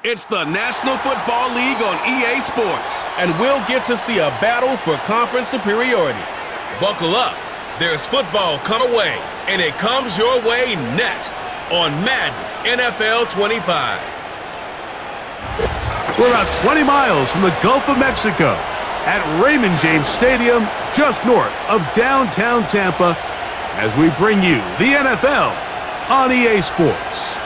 It's the National Football League on EA Sports, and we'll get to see a battle for conference superiority. Buckle up. There's football come away, and it comes your way next on Madden NFL 25. We're about 20 miles from the Gulf of Mexico at Raymond James Stadium, just north of downtown Tampa, as we bring you the NFL on EA Sports.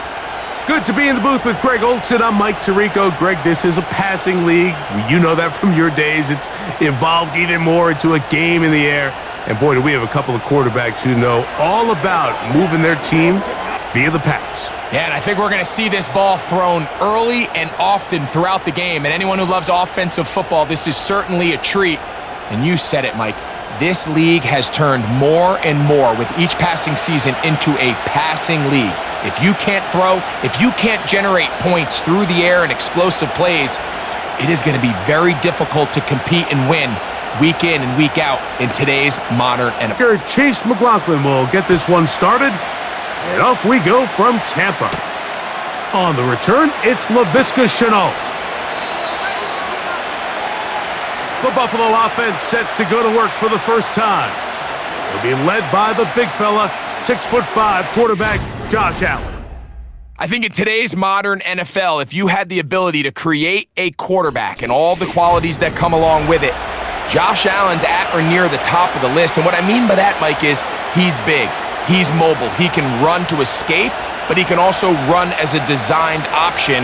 Good to be in the booth with Greg Olson. I'm Mike Tirico. Greg, this is a passing league. You know that from your days. It's evolved even more into a game in the air. And boy, do we have a couple of quarterbacks who know all about moving their team via the pass. Yeah, and I think we're going to see this ball thrown early and often throughout the game. And anyone who loves offensive football, this is certainly a treat. And you said it, Mike. This league has turned more and more with each passing season into a passing league. If you can't throw, if you can't generate points through the air and explosive plays, it is going to be very difficult to compete and win week in and week out in today's modern NFL. Chase McLaughlin will get this one started, and off we go from Tampa. On the return, it's Laviska Shenault. The Buffalo offense set to go to work for the first time. They'll be led by the big fella, 6'5" quarterback Josh Allen. I think in today's modern NFL, if you had the ability to create a quarterback and all the qualities that come along with it, Josh Allen's at or near the top of the list. And what I mean by that, Mike, is he's big, he's mobile, he can run to escape, but he can also run as a designed option.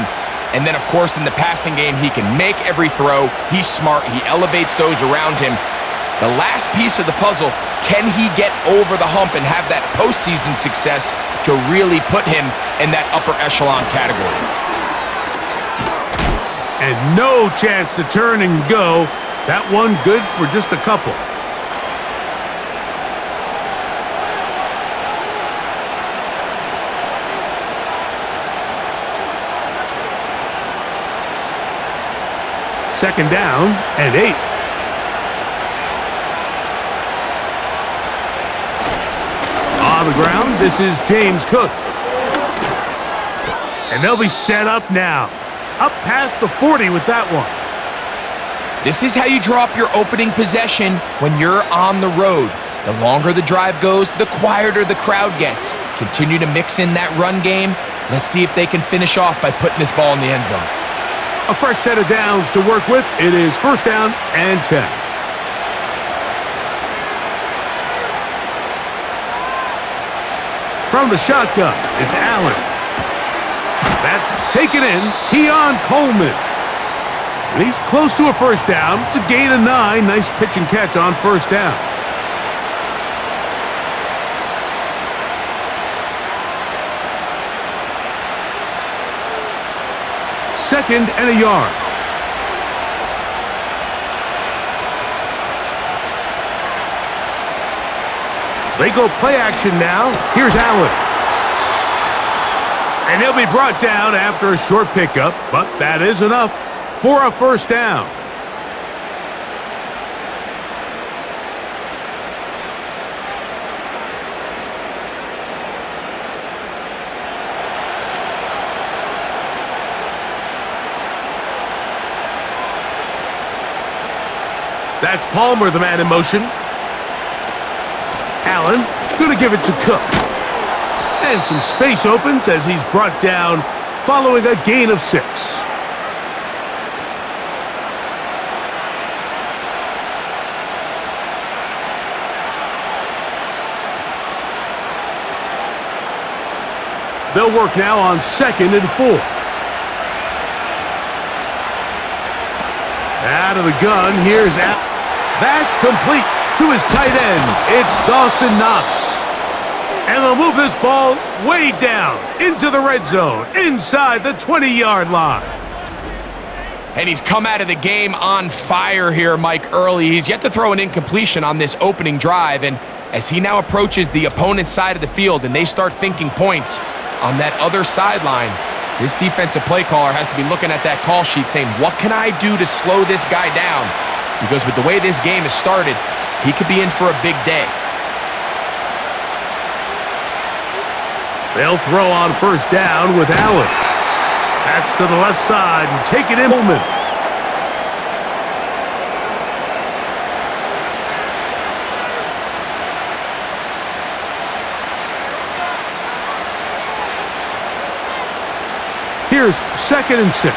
And then, of course, in the passing game, he can make every throw. He's smart. He elevates those around him. The last piece of the puzzle, can he get over the hump and have that postseason success to really put him in that upper echelon category? And no chance to turn and go. That one good for just a couple. Second down and 8. On the ground, this is James Cook. And they'll be set up now. Up past the 40 with that one. This is how you draw up your opening possession when you're on the road. The longer the drive goes, the quieter the crowd gets. Continue to mix in that run game. Let's see if they can finish off by putting this ball in the end zone. A fresh set of downs to work with. It is first down and 10. From the shotgun, it's Allen. That's taken in. Keon Coleman. And he's close to a first down. It's a gain of 9. Nice pitch and catch on first down. Second and a yard. They go play action now. Here's Allen. And he'll be brought down after a short pickup, but that is enough for a first down. That's Palmer, the man in motion. Allen, going to give it to Cook. And some space opens as he's brought down following a gain of 6. They'll work now on 2nd and 4. Out of the gun, here's Allen. That's complete to his tight end. It's Dawson Knox. And they'll move this ball way down into the red zone, inside the 20-yard line. And he's come out of the game on fire here, Mike, early. He's yet to throw an incompletion on this opening drive. And as he now approaches the opponent's side of the field and they start thinking points on that other sideline, this defensive play caller has to be looking at that call sheet saying, what can I do to slow this guy down? Because with the way this game has started, he could be in for a big day. They'll throw on first down with Allen. Patch to the left side and take it in. Moment. Here's 2nd and 6.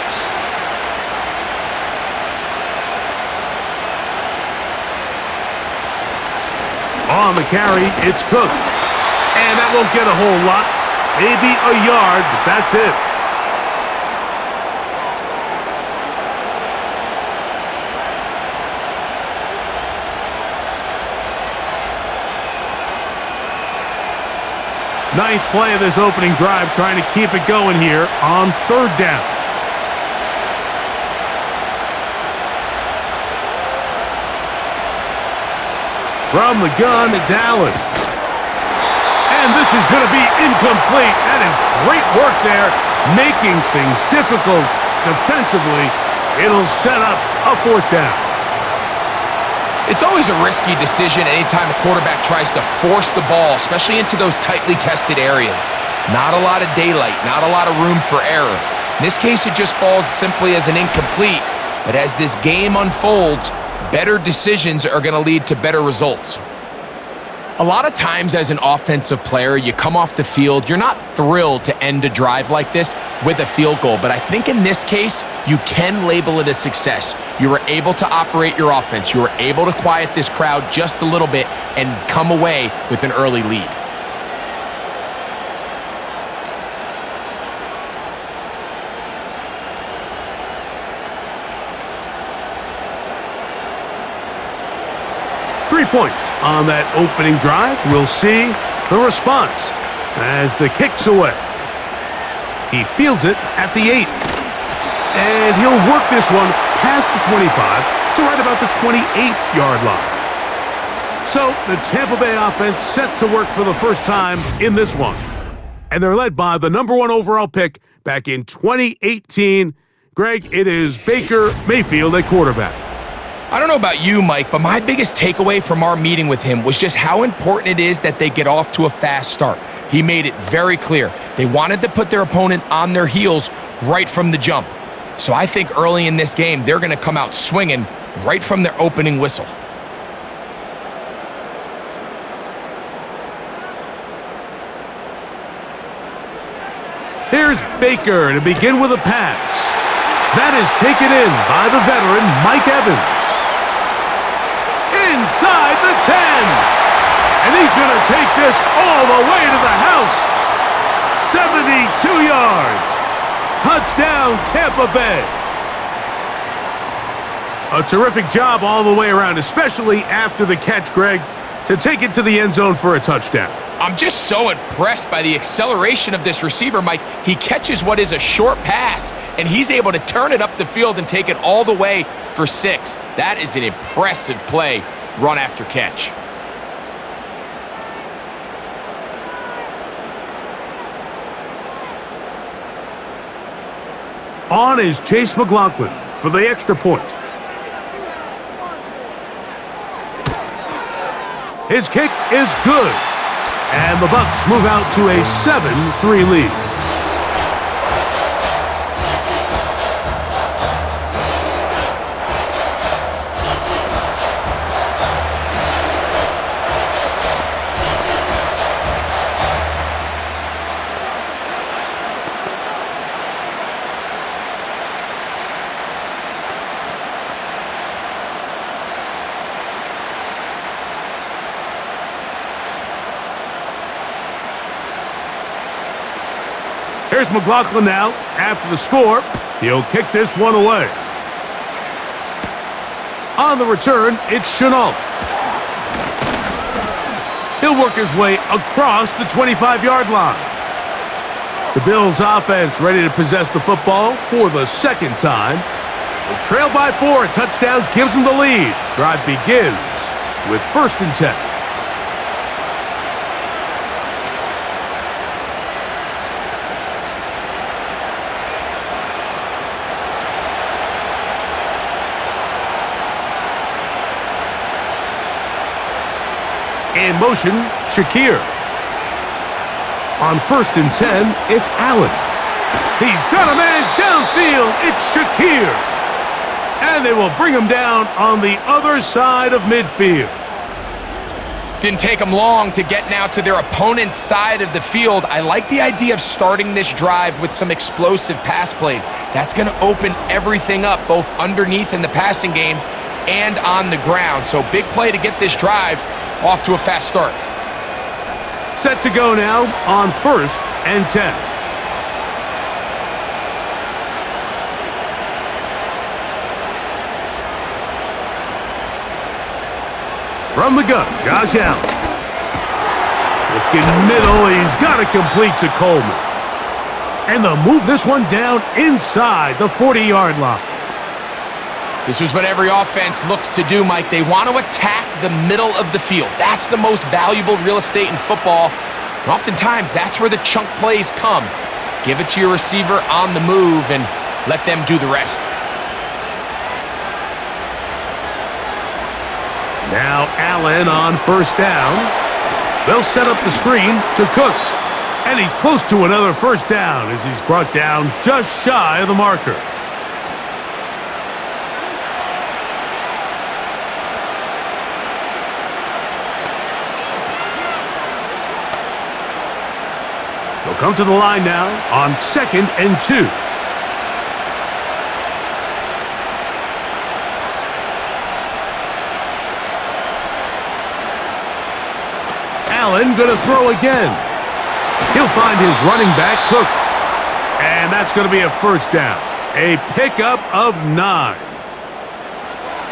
On the carry, it's Cook. And that won't get a whole lot. Maybe a yard, but that's it. Ninth play of this opening drive, trying to keep it going here on 3rd down. From the gun, it's Allen. And this is going to be incomplete. That is great work there, making things difficult defensively. It'll set up a 4th down. It's always a risky decision anytime a quarterback tries to force the ball, especially into those tightly tested areas. Not a lot of daylight, not a lot of room for error. In this case, it just falls simply as an incomplete. But as this game unfolds, better decisions are going to lead to better results. A lot of times as an offensive player, you come off the field, you're not thrilled to end a drive like this with a field goal. But I think in this case, you can label it a success. You were able to operate your offense. You were able to quiet this crowd just a little bit and come away with an early lead. Points on that opening drive. We'll see the response as the kick's away. He fields it at the 8. And he'll work this one past the 25 to right about the 28-yard line. So the Tampa Bay offense set to work for the first time in this one. And they're led by the number 1 overall pick back in 2018. Greg, it is Baker Mayfield at quarterback. I don't know about you, Mike, but my biggest takeaway from our meeting with him was just how important it is that they get off to a fast start. He made it very clear. They wanted to put their opponent on their heels right from the jump. So I think early in this game, they're going to come out swinging right from their opening whistle. Here's Baker to begin with a pass. That is taken in by the veteran Mike Evans. Inside the 10. And he's going to take this all the way to the house. 72 yards. Touchdown, Tampa Bay. A terrific job all the way around, especially after the catch, Greg, to take it to the end zone for a touchdown. I'm just so impressed by the acceleration of this receiver, Mike. He catches what is a short pass, and he's able to turn it up the field and take it all the way for 6. That is an impressive play, run after catch. On is Chase McLaughlin for the extra point. His kick is good. And the Bucs move out to a 7-3 lead. Here's McLaughlin now. After the score, he'll kick this one away. On the return, it's Chenault. He'll work his way across the 25-yard line. The Bills' offense ready to possess the football for the second time. They trail by 4. A touchdown gives them the lead. Drive begins with 1st and 10. In motion, Shakir. On 1st and 10, it's Allen. He's got a man downfield. It's Shakir. And they will bring him down on the other side of midfield. Didn't take them long to get now to their opponent's side of the field. I like the idea of starting this drive with some explosive pass plays. That's going to open everything up, both underneath in the passing game and on the ground. So big play to get this drive off to a fast start. Set to go now on 1st and 10. From the gun, Josh Allen. Looking middle, he's got it complete to Coleman. And they'll move this one down inside the 40-yard line. This is what every offense looks to do, Mike. They want to attack the middle of the field. That's the most valuable real estate in football. And oftentimes, that's where the chunk plays come. Give it to your receiver on the move and let them do the rest. Now Allen on 1st down. They'll set up the screen to Cook. And he's close to another 1st down as he's brought down just shy of the marker. They'll come to the line now on 2nd and 2. Allen going to throw again. He'll find his running back, Cook. And that's going to be a 1st down. A pickup of 9.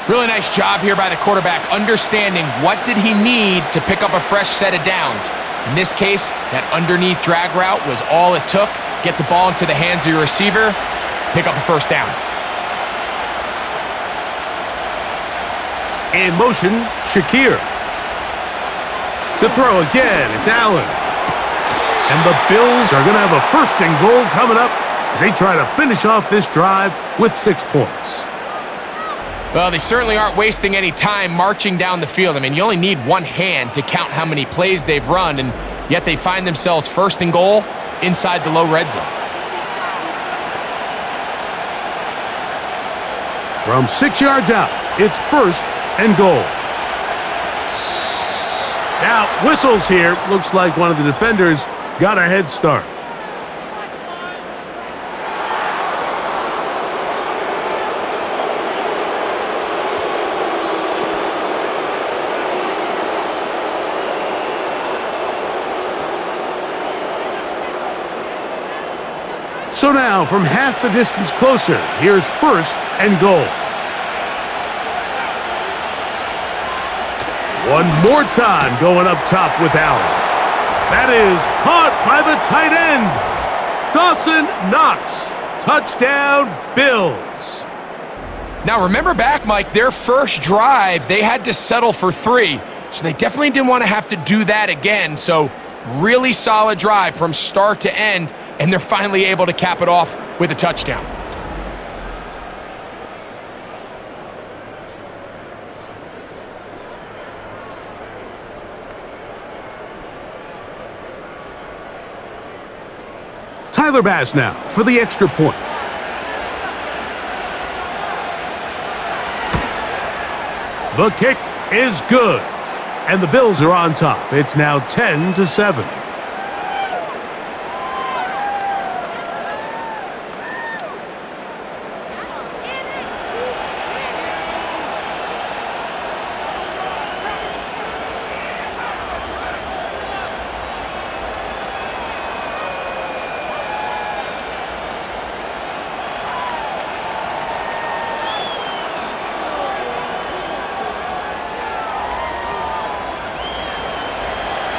Really nice job here by the quarterback, understanding what did he need to pick up a fresh set of downs. In this case, that underneath drag route was all it took. Get the ball into the hands of your receiver, pick up a 1st down. In motion, Shakir. To throw again, it's Allen. And the Bills are going to have a 1st and goal coming up as they try to finish off this drive with 6 points. Well, they certainly aren't wasting any time marching down the field. I mean, you only need one hand to count how many plays they've run, and yet they find themselves 1st and goal inside the low red zone. From 6 yards out, it's 1st and goal. Now, whistles here. Looks like one of the defenders got a head start. So now, from half the distance closer, here's 1st and goal. One more time going up top with Allen. That is caught by the tight end. Dawson Knox. Touchdown, Bills. Now remember back, Mike, their first drive, they had to settle for 3. So they definitely didn't want to have to do that again. So really solid drive from start to end, and they're finally able to cap it off with a touchdown. Tyler Bass now for the extra point. The kick is good. And the Bills are on top. It's now 10-7.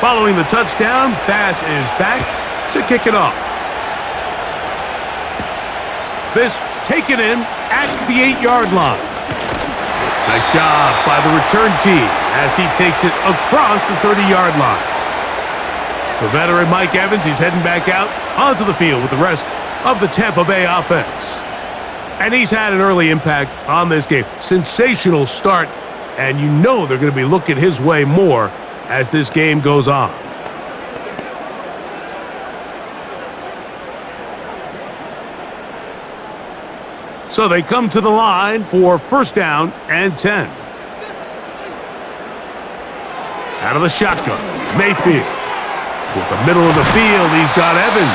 Following the touchdown, Bass is back to kick it off. This taken in at the 8-yard line. Nice job by the return team as he takes it across the 30-yard line. The veteran Mike Evans, he's heading back out onto the field with the rest of the Tampa Bay offense. And he's had an early impact on this game. Sensational start, and you know they're going to be looking his way more as this game goes on. So they come to the line for first down and 10. Out of the shotgun, Mayfield. Toward the middle of the field, he's got Evans.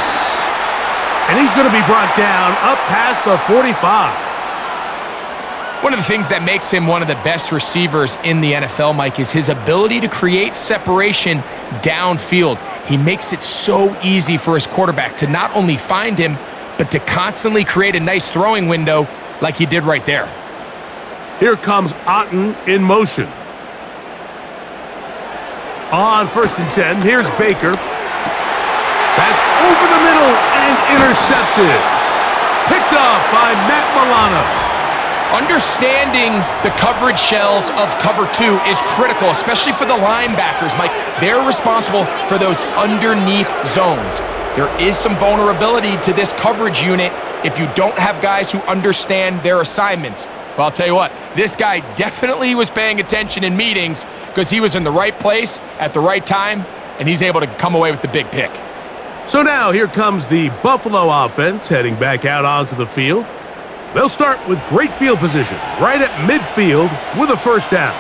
And he's going to be brought down up past the 45. One of the things that makes him one of the best receivers in the NFL, Mike, is his ability to create separation downfield. He makes it so easy for his quarterback to not only find him, but to constantly create a nice throwing window like he did right there. Here comes Otten in motion. On first and 10, here's Baker. That's over the middle and intercepted. Picked off by Matt Milano. Understanding the coverage shells of cover 2 is critical, especially for the linebackers, Mike. They're responsible for those underneath zones. There is some vulnerability to this coverage unit if you don't have guys who understand their assignments. Well, I'll tell you what, this guy definitely was paying attention in meetings because he was in the right place at the right time, and he's able to come away with the big pick. So now here comes the Buffalo offense heading back out onto the field. They'll start with great field position right at midfield with a first down.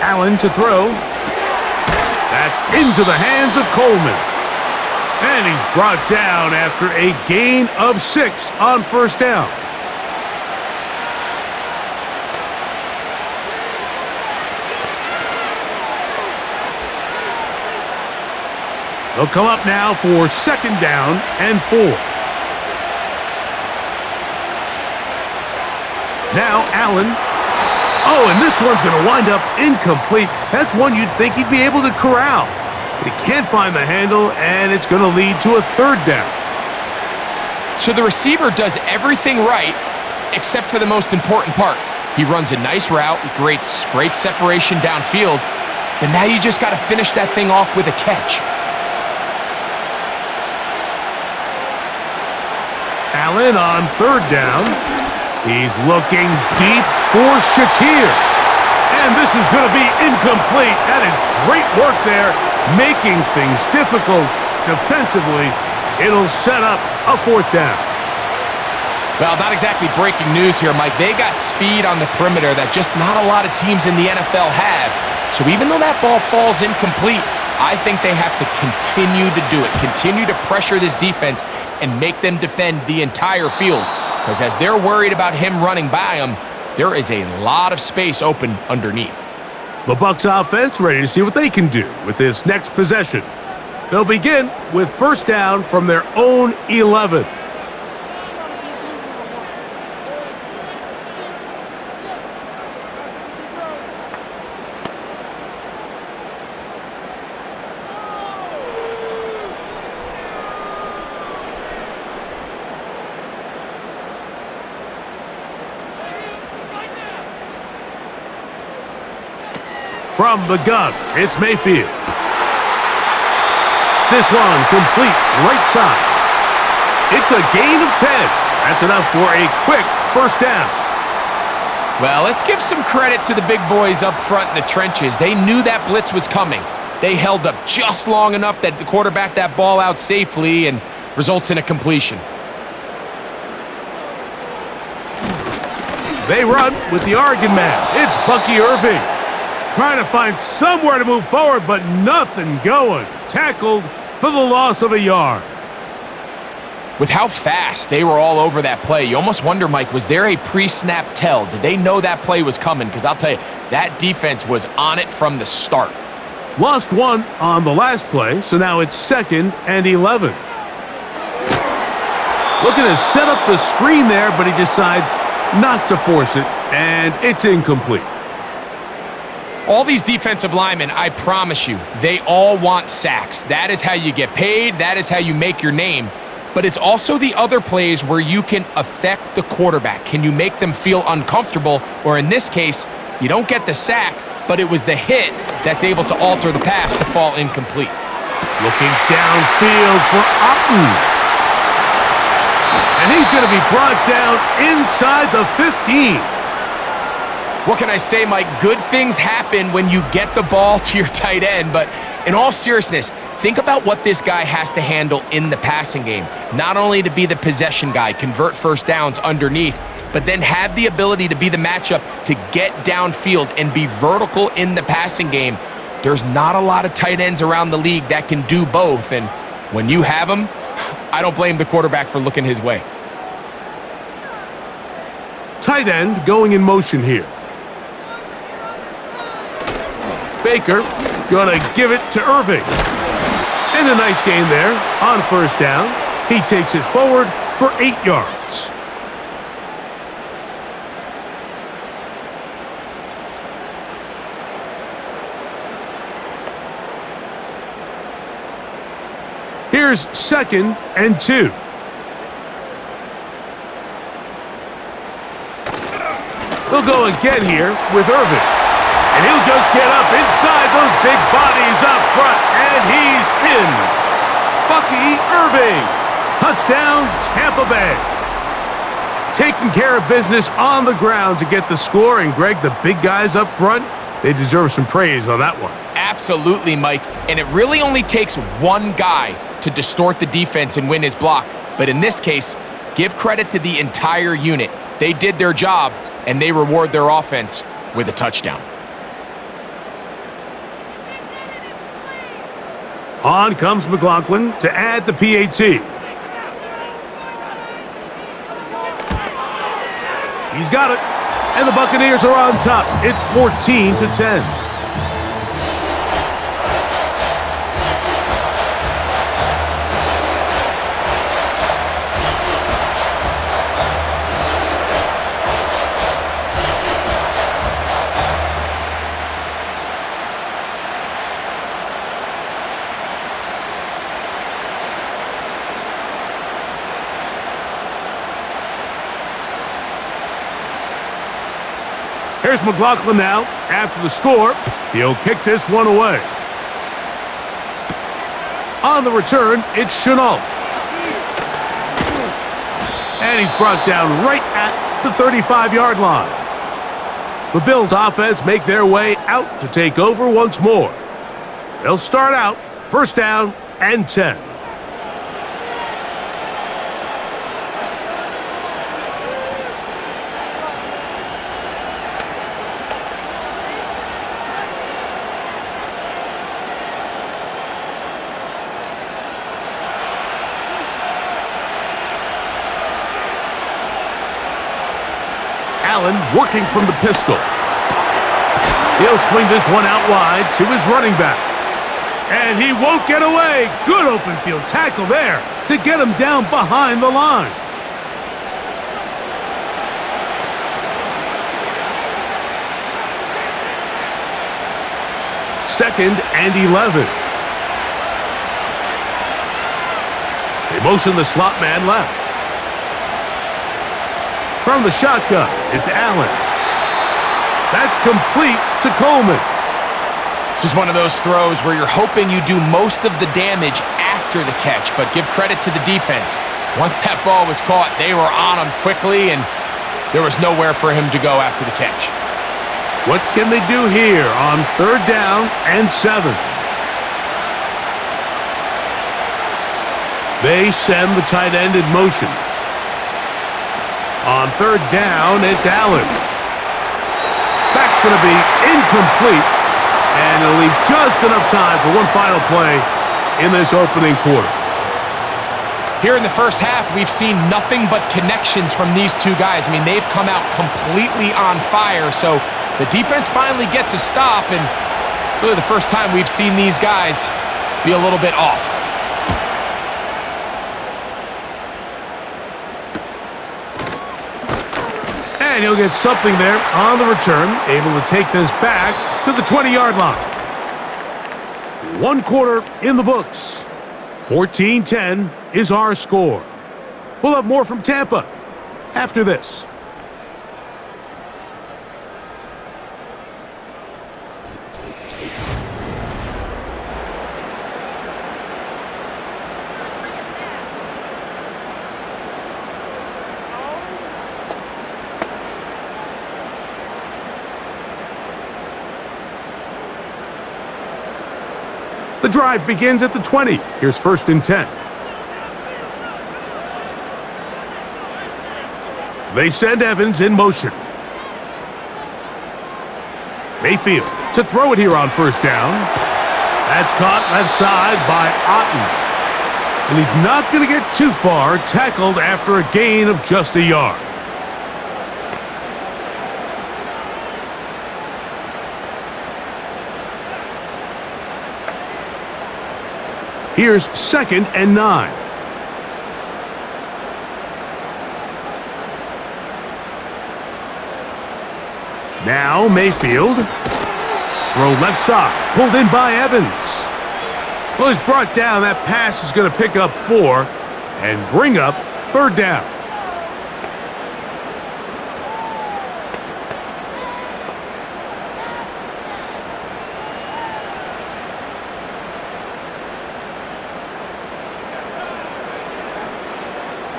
Allen to throw. That's into the hands of Coleman. And he's brought down after a gain of 6 on first down. They'll come up now for second down and 4. Now Allen. Oh, and this one's going to wind up incomplete. That's one you'd think he'd be able to corral. But he can't find the handle, and it's going to lead to a third down. So the receiver does everything right except for the most important part. He runs a nice route, he creates great separation downfield, but now you just got to finish that thing off with a catch. Allen on third down. He's looking deep for Shakir. And this is going to be incomplete. That is great work there, making things difficult defensively. It'll set up a fourth down. Well, not exactly breaking news here, Mike. They got speed on the perimeter that just not a lot of teams in the NFL have. So even though that ball falls incomplete, I think they have to continue to do it, continue to pressure this defense and make them defend the entire field. Because as they're worried about him running by them, there is a lot of space open underneath. The Bucs offense ready to see what they can do with this next possession. They'll begin with first down from their own 11. From the gun, it's Mayfield. This one complete right side. It's a gain of 10. That's enough for a quick first down. Well, let's give some credit to the big boys up front in the trenches. They knew that blitz was coming. They held up just long enough that the quarterback that ball out safely and results in a completion. They run with the Oregon man. It's Bucky Irving. Trying to find somewhere to move forward, but nothing going. Tackled for the loss of a yard. With how fast they were all over that play, you almost wonder, Mike, was there a pre-snap tell? Did they know that play was coming? Because I'll tell you, that defense was on it from the start. Lost one on the last play, so now it's 2nd and 11. Looking to set up the screen there, but he decides not to force it, and it's incomplete. All these defensive linemen, I promise you, they all want sacks. That is how you get paid. That is how you make your name. But it's also the other plays where you can affect the quarterback. Can you make them feel uncomfortable? Or in this case, you don't get the sack, but it was the hit that's able to alter the pass to fall incomplete. Looking downfield for Otton. And he's going to be brought down inside the 15. What can I say, Mike? Good things happen when you get the ball to your tight end, but in all seriousness, think about what this guy has to handle in the passing game. Not only to be the possession guy, convert first downs underneath, but then have the ability to be the matchup to get downfield and be vertical in the passing game. There's not a lot of tight ends around the league that can do both, and when you have them, I don't blame the quarterback for looking his way. Tight end going in motion here. Baker gonna give it to Irving. And a nice gain there on first down. He takes it forward for 8 yards. Here's 2nd and 2. They'll go again here with Irving. And he'll just get up inside those big bodies up front, and he's in. Bucky Irving. Touchdown, Tampa Bay. Taking care of business on the ground to get the score, and Greg, the big guys up front, they deserve some praise on that one. Absolutely, Mike. And it really only takes one guy to distort the defense and win his block. But in this case, give credit to the entire unit. They did their job, and they reward their offense with a touchdown. On comes McLaughlin to add the PAT. He's got it. And the Buccaneers are on top. It's 14-10. Here's McLaughlin now. After the score, he'll kick this one away. On the return, it's Chenault. And he's brought down right at the 35-yard line. The Bills' offense make their way out to take over once more. They'll start out 1st down and 10. Allen working from the pistol. He'll swing this one out wide to his running back. And he won't get away. Good open field tackle there to get him down behind the line. Second and 11. They motion the slot man left. From the shotgun, it's Allen. That's complete to Coleman. This is one of those throws where you're hoping you do most of the damage after the catch, but give credit to the defense. Once that ball was caught, they were on him quickly, and there was nowhere for him to go after the catch. What can they do here on 3rd down and 7? They send the tight end in motion. On 3rd down, it's Allen. That's going to be incomplete, and it'll leave just enough time for one final play in this opening quarter. Here in the first half, we've seen nothing but connections from these two guys. I mean, they've come out completely on fire, so the defense finally gets a stop, and really the first time we've seen these guys be a little bit off. And he'll get something there on the return, able to take this back to the 20-yard line. 1 quarter in the books. 14-10 is our score. We'll have more from Tampa after this. The drive begins at the 20. Here's 1st and 10. They send Evans in motion. Mayfield to throw it here on 1st down. That's caught left side by Otten. And he's not going to get too far, tackled after a gain of just a yard. Here's 2nd and 9. Now Mayfield. Throw left side. Pulled in by Evans. Well, he's brought down. That pass is going to pick up 4 and bring up 3rd down.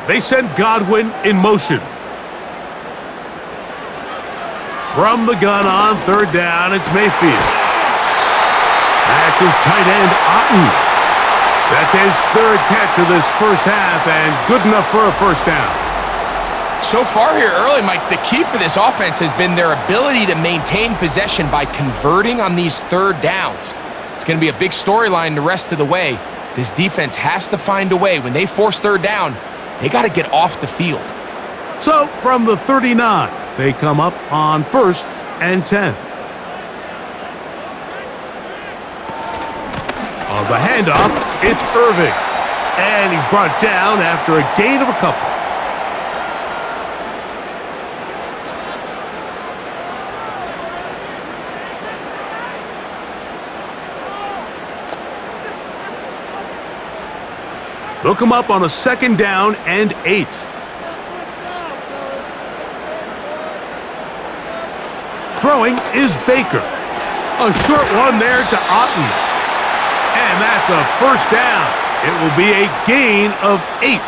They send Godwin in motion. From the gun on 3rd down, it's Mayfield. That's his tight end, Otten. That's his 3rd catch of this 1st half, and good enough for a 1st down. So far here early, Mike, the key for this offense has been their ability to maintain possession by converting on these 3rd downs. It's going to be a big storyline the rest of the way. This defense has to find a way. When they force 3rd down, they got to get off the field. So from the 39, they come up on 1st and 10. On the handoff, it's Irving. And he's brought down after a gain of a couple. They'll come up on a 2nd down and 8. Throwing is Baker. A short one there to Otten. And that's a 1st down. It will be a gain of 8.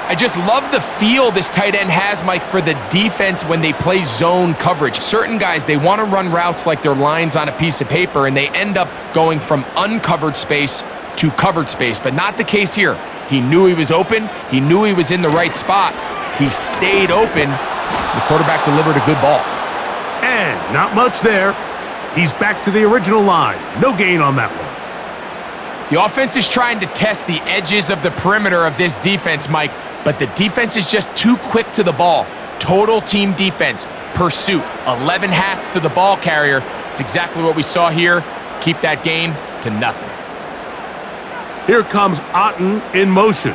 I just love the feel this tight end has, Mike, for the defense when they play zone coverage. Certain guys, they want to run routes like they're lines on a piece of paper, and they end up going from uncovered space to covered space, but not the case here. He knew he was open. He knew he was in the right spot. He stayed open. The quarterback delivered a good ball. And not much there. He's back to the original line. No gain on that one. The offense is trying to test the edges of the perimeter of this defense, Mike, but the defense is just too quick to the ball. Total team defense, pursuit, 11 hats to the ball carrier. It's exactly what we saw here. Keep that game to nothing. Here comes Otten in motion.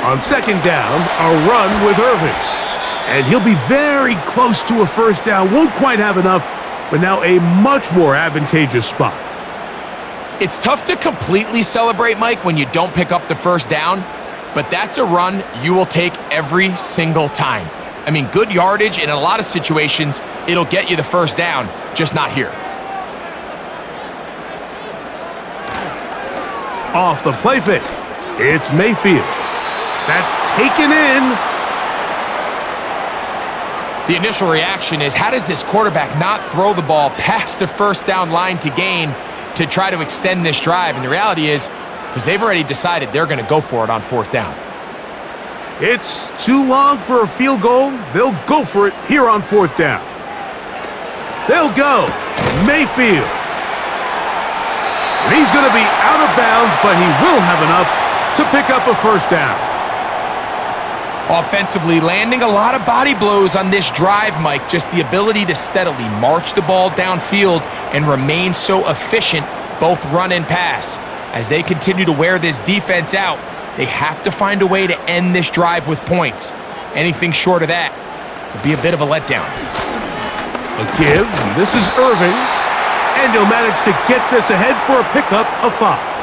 On 2nd down, a run with Irving. And he'll be very close to a 1st down. Won't quite have enough, but now a much more advantageous spot. It's tough to completely celebrate, Mike, when you don't pick up the 1st down, but that's a run you will take every single time. I mean, good yardage in a lot of situations, it'll get you the 1st down, just not here. Off the play fake, it's Mayfield. That's taken in. The initial reaction is, how does this quarterback not throw the ball past the 1st down line to gain to try to extend this drive? And the reality is, because they've already decided they're going to go for it on 4th down. It's too long for a field goal. They'll go for it here on 4th down. They'll go. Mayfield. And he's going to be out of bounds, but he will have enough to pick up a 1st down. Offensively, landing a lot of body blows on this drive, Mike. Just the ability to steadily march the ball downfield and remain so efficient, both run and pass. As they continue to wear this defense out, they have to find a way to end this drive with points. Anything short of that would be a bit of a letdown. A give, and this is Irving. And he'll manage to get this ahead for a pickup of 5.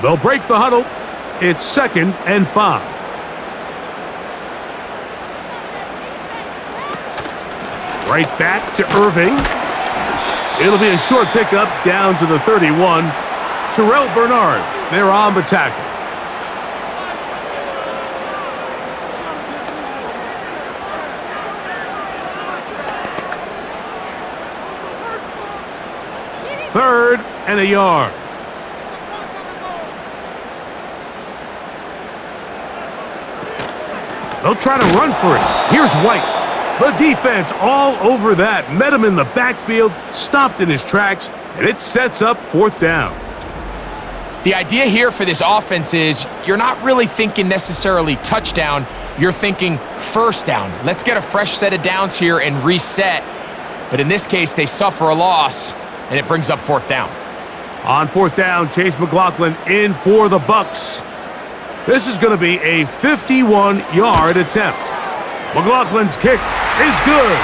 They'll break the huddle. It's 2nd and 5. Right back to Irving. It'll be a short pickup down to the 31. Terrell Bernard, they're on the tackle. Third and a yard. They'll try to run for it. Here's White. The defense all over that. Met him in the backfield, stopped in his tracks, and it sets up fourth down. The idea here for this offense is you're not really thinking necessarily touchdown. You're thinking first down. Let's get a fresh set of downs here and reset. But in this case, they suffer a loss, and it brings up fourth down. On fourth down, Chase McLaughlin in for the Bucks. This is going to be a 51-yard attempt. McLaughlin's kick is good.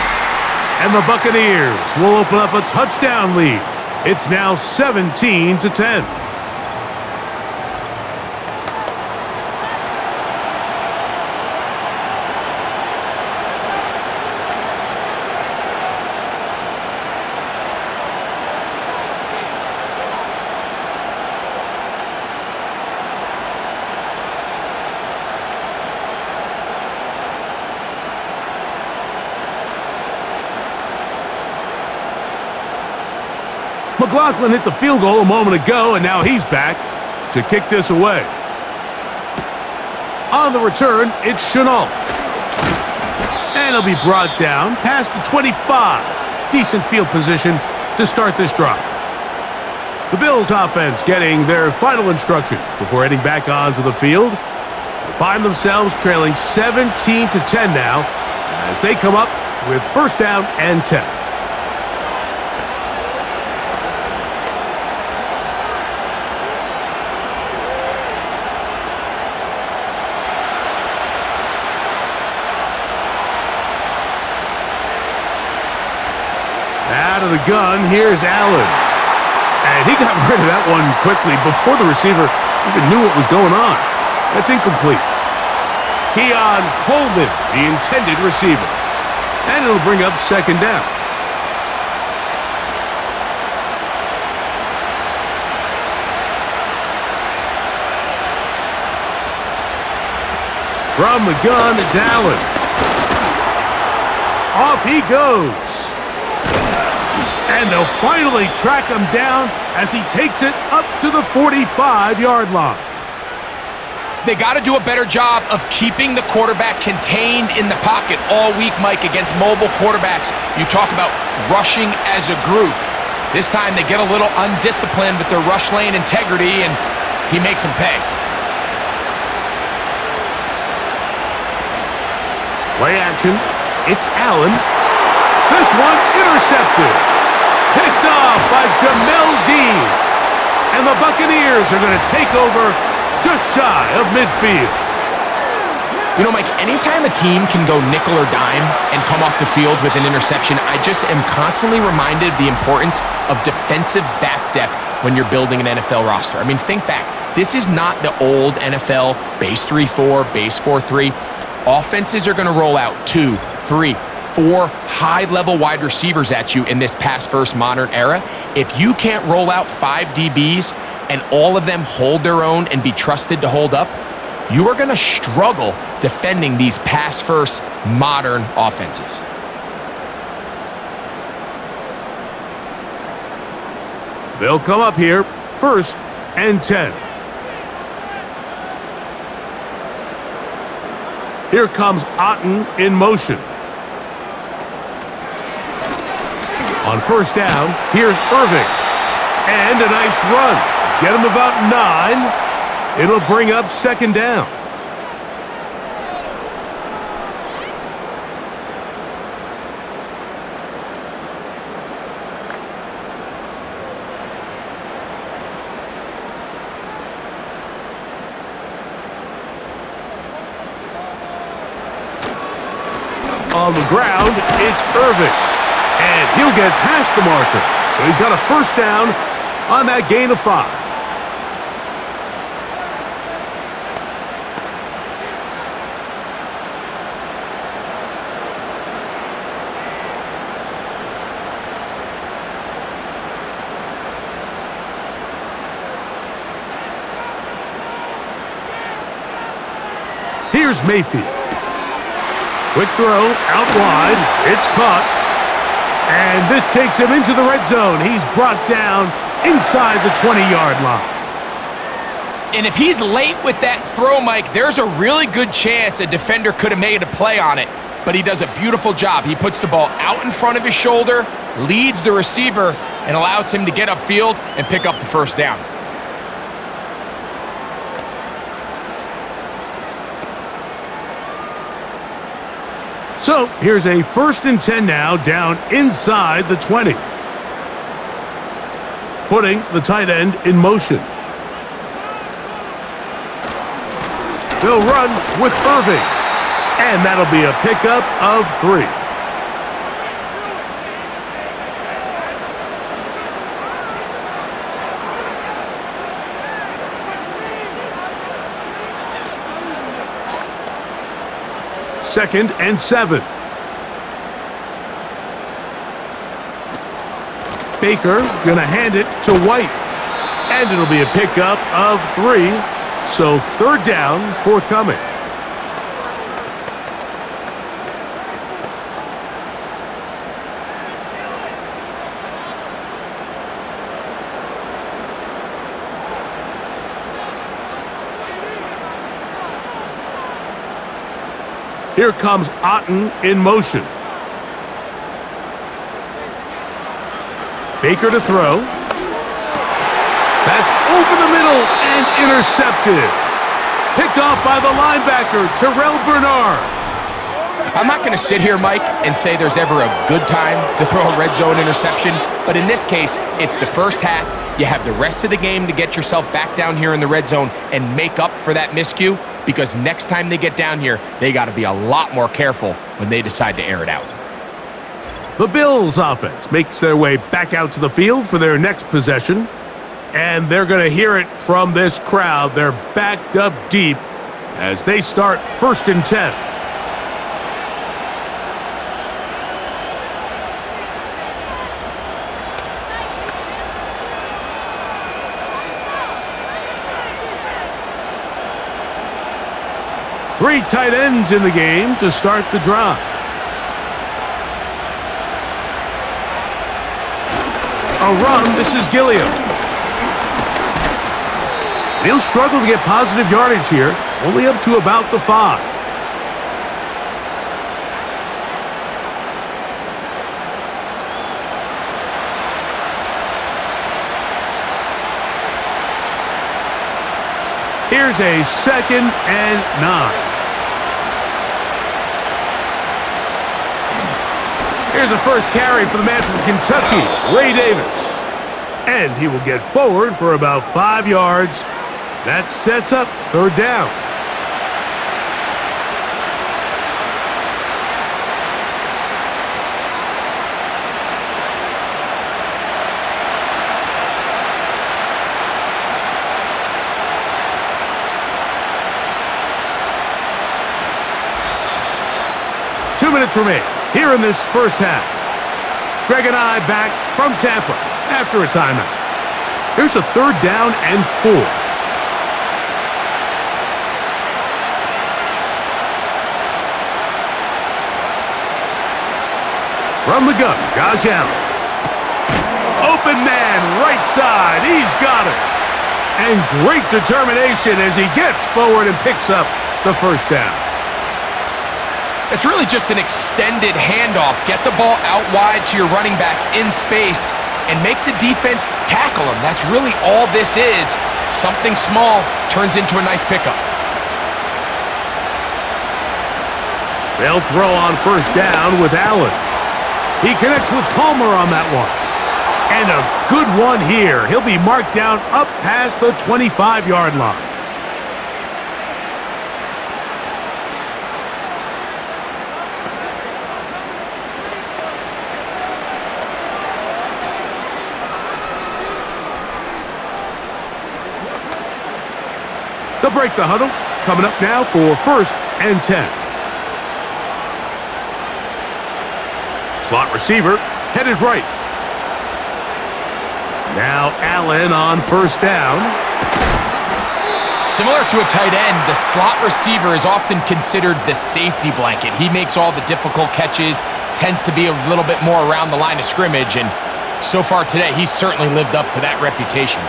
And the Buccaneers will open up a touchdown lead. It's now 17-10. McLaughlin hit the field goal a moment ago, and now he's back to kick this away. On the return, it's Chenault. And he'll be brought down past the 25. Decent field position to start this drive. The Bills offense getting their final instructions before heading back onto the field. They find themselves trailing 17-10 now as they come up with first down and 10. Out of the gun, here's Allen. And he got rid of that one quickly before the receiver even knew what was going on. That's incomplete. Keon Coleman, the intended receiver. And it'll bring up second down. From the gun, it's Allen. Off he goes. And they'll finally track him down as he takes it up to the 45-yard line. They got to do a better job of keeping the quarterback contained in the pocket all week, Mike, against mobile quarterbacks. You talk about rushing as a group. This time they get a little undisciplined with their rush lane integrity, and he makes them pay. Play action. It's Allen. This one intercepted. Picked off by Jamel Dean. And the Buccaneers are going to take over just shy of midfield. You know, Mike, anytime a team can go nickel or dime and come off the field with an interception, I just am constantly reminded of the importance of defensive back depth when you're building an NFL roster. I mean, think back. This is not the old NFL base 3-4, base 4-3. Offenses are going to roll out 2, 3, 4 high-level wide receivers at you in this pass-first modern era. If you can't roll out 5 DBs and all of them hold their own and be trusted to hold up, you are going to struggle defending these pass-first modern offenses. They'll come up here, first and 10. Here comes Otten in motion. On first down, here's Irving. And a nice run. Get him about 9. It'll bring up second down. On the ground, it's Irving. And he'll get past the marker. So he's got a first down on that gain of 5. Here's Mayfield. Quick throw, out wide. It's caught. And this takes him into the red zone. He's brought down inside the 20-yard line. And if he's late with that throw, Mike, there's a really good chance a defender could have made a play on it. But he does a beautiful job. He puts the ball out in front of his shoulder, leads the receiver, and allows him to get upfield and pick up the first down. So here's a 1st and 10 now, down inside the 20. Putting the tight end in motion. They'll run with Irving. And that'll be a pickup of 3. Second and 7. Baker gonna hand it to White. And it'll be a pickup of 3. So 3rd down forthcoming. Here comes Otten in motion. Baker to throw. That's over the middle and intercepted. Picked off by the linebacker, Terrell Bernard. I'm not going to sit here, Mike, and say there's ever a good time to throw a red zone interception, but in this case, it's the first half. You have the rest of the game to get yourself back down here in the red zone and make up for that miscue, because next time they get down here, they got to be a lot more careful when they decide to air it out. The Bills offense makes their way back out to the field for their next possession. And they're going to hear it from this crowd. They're backed up deep as they start 1st and 10. Three tight ends in the game to start the drive. A run, this is Gilliam. He'll struggle to get positive yardage here, only up to about the 5. Here's a 2nd and 9. Here's the first carry for the man from Kentucky, Ray Davis. And he will get forward for about 5 yards. That sets up 3rd down. Two minutes remain here in this first half. Greg and I back from Tampa after a timeout. Here's a 3rd down and 4. From the gun, Josh Allen. Open man, right side. He's got it. And great determination as he gets forward and picks up the 1st down. It's really just an extended handoff. Get the ball out wide to your running back in space and make the defense tackle him. That's really all this is. Something small turns into a nice pickup. They'll throw on 1st down with Allen. He connects with Palmer on that one. And a good one here. He'll be marked down up past the 25-yard line. They'll break the huddle. Coming up now for 1st and 10. Slot receiver, headed right. Now Allen on 1st down. Similar to a tight end, the slot receiver is often considered the safety blanket. He makes all the difficult catches, tends to be a little bit more around the line of scrimmage, and so far today, he's certainly lived up to that reputation.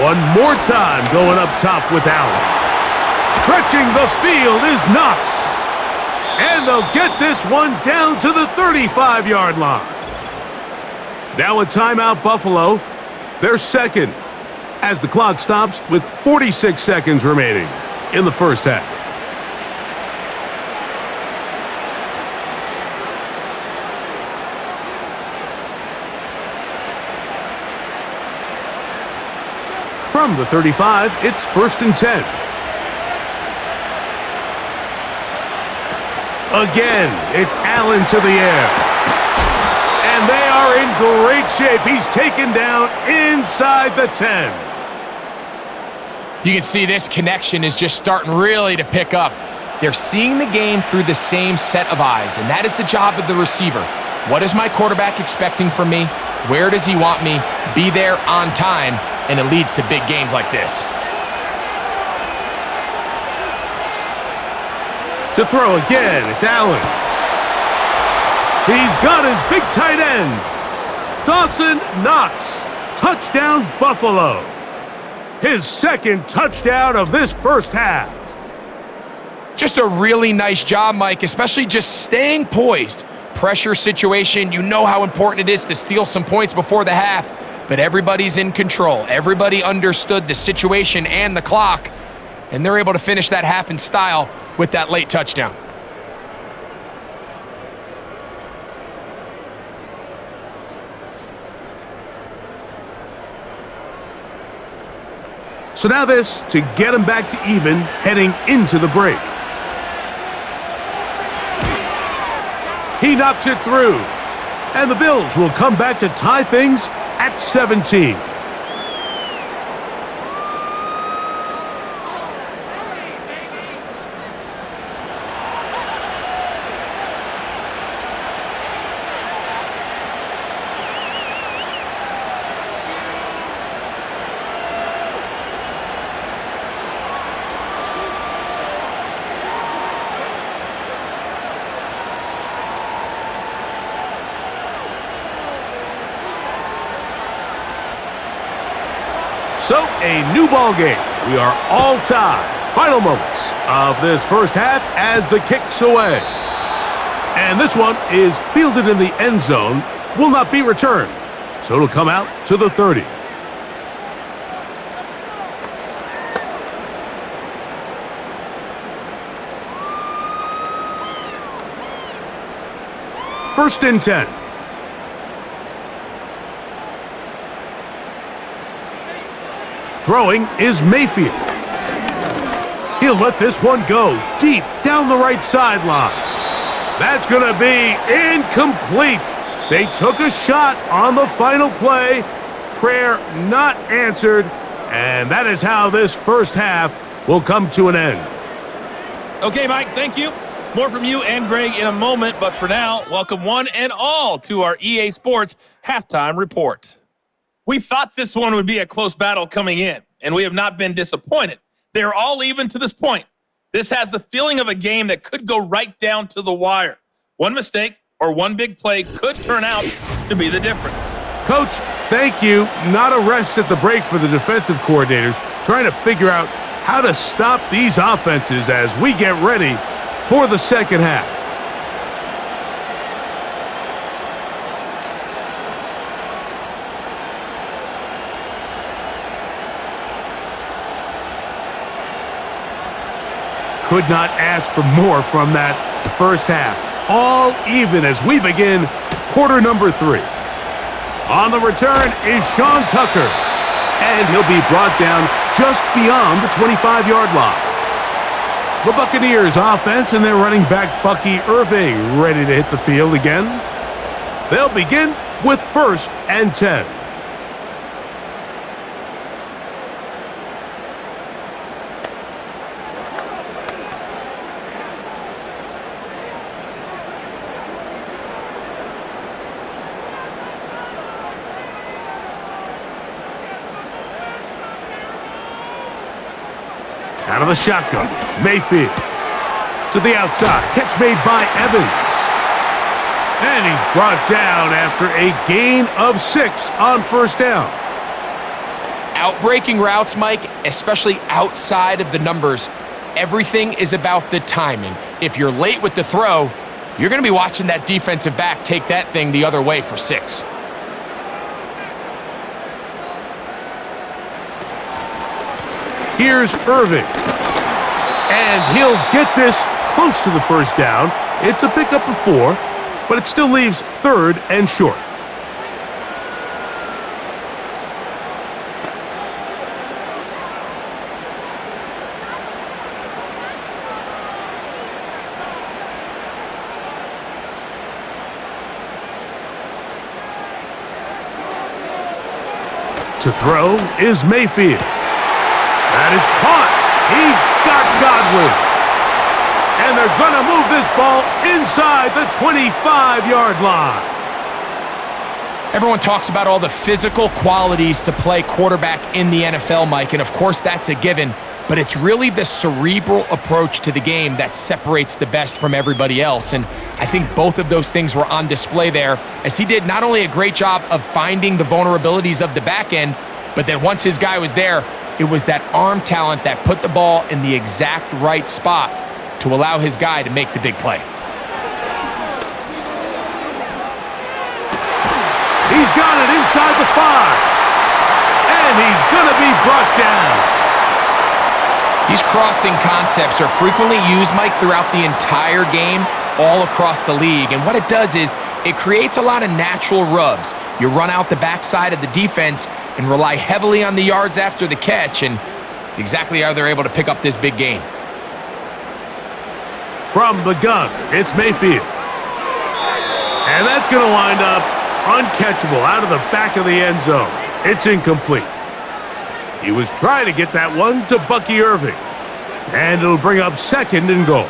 One more time going up top with Allen. Stretching the field is Knox. And they'll get this one down to the 35-yard line. Now a timeout, Buffalo. They're second as the clock stops with 46 seconds remaining in the first half. From the 35, it's 1st and 10. Again, it's Allen to the air. And they are in great shape. He's taken down inside the 10. You can see this connection is just starting really to pick up. They're seeing the game through the same set of eyes, and that is the job of the receiver. What is my quarterback expecting from me? Where does he want me? Be there on time, and it leads to big gains like this. To throw again, it's Allen. He's got his big tight end. Dawson Knox. Touchdown, Buffalo. His second touchdown of this first half. Just a really nice job, Mike, especially just staying poised. Pressure situation, you know how important it is to steal some points before the half, but everybody's in control. Everybody understood the situation and the clock, and they're able to finish that half in style with that late touchdown. So now this to get him back to even heading into the break. He knocks it through. And the Bills will come back to tie things at 17. So, a new ball game. We are all tied. Final moments of this first half as the kick's away. And this one is fielded in the end zone, will not be returned. So it'll come out to the 30. First and 10. Throwing is Mayfield. He'll let this one go deep down the right sideline. That's going to be incomplete. They took a shot on the final play. Prayer not answered. And that is how this first half will come to an end. Okay, Mike, thank you. More from you and Greg in a moment. But for now, welcome one and all to our EA Sports Halftime Report. We thought this one would be a close battle coming in, and we have not been disappointed. They're all even to this point. This has the feeling of a game that could go right down to the wire. One mistake or one big play could turn out to be the difference. Coach, thank you. Not a rest at the break for the defensive coordinators, trying to figure out how to stop these offenses as we get ready for the second half. Could not ask for more from that first half. All even as we begin quarter number 3. On the return is Sean Tucker. And he'll be brought down just beyond the 25-yard line. The Buccaneers offense and their running back Bucky Irving ready to hit the field again. They'll begin with 1st and 10. Out of the shotgun, Mayfield. To the outside, catch made by Evans. And he's brought down after a gain of 6 on first down. Outbreaking routes, Mike, especially outside of the numbers, everything is about the timing. If you're late with the throw, you're going to be watching that defensive back take that thing the other way for 6. Here's Irving. And he'll get this close to the first down. It's a pickup of 4, but it still leaves 3rd and short. To throw is Mayfield. That is caught. He got Godwin. And they're going to move this ball inside the 25-yard line. Everyone talks about all the physical qualities to play quarterback in the NFL, Mike, and of course that's a given, but it's really the cerebral approach to the game that separates the best from everybody else, and I think both of those things were on display there, as he did not only a great job of finding the vulnerabilities of the back end, but then once his guy was there, it was that arm talent that put the ball in the exact right spot to allow his guy to make the big play. He's got it inside the 5. And he's going to be brought down. These crossing concepts are frequently used, Mike, throughout the entire game, all across the league. And what it does is it creates a lot of natural rubs. You run out the backside of the defense and rely heavily on the yards after the catch, and it's exactly how they're able to pick up this big gain. From the gun, it's Mayfield. And that's going to wind up uncatchable out of the back of the end zone. It's incomplete. He was trying to get that one to Bucky Irving. And it'll bring up 2nd and goal.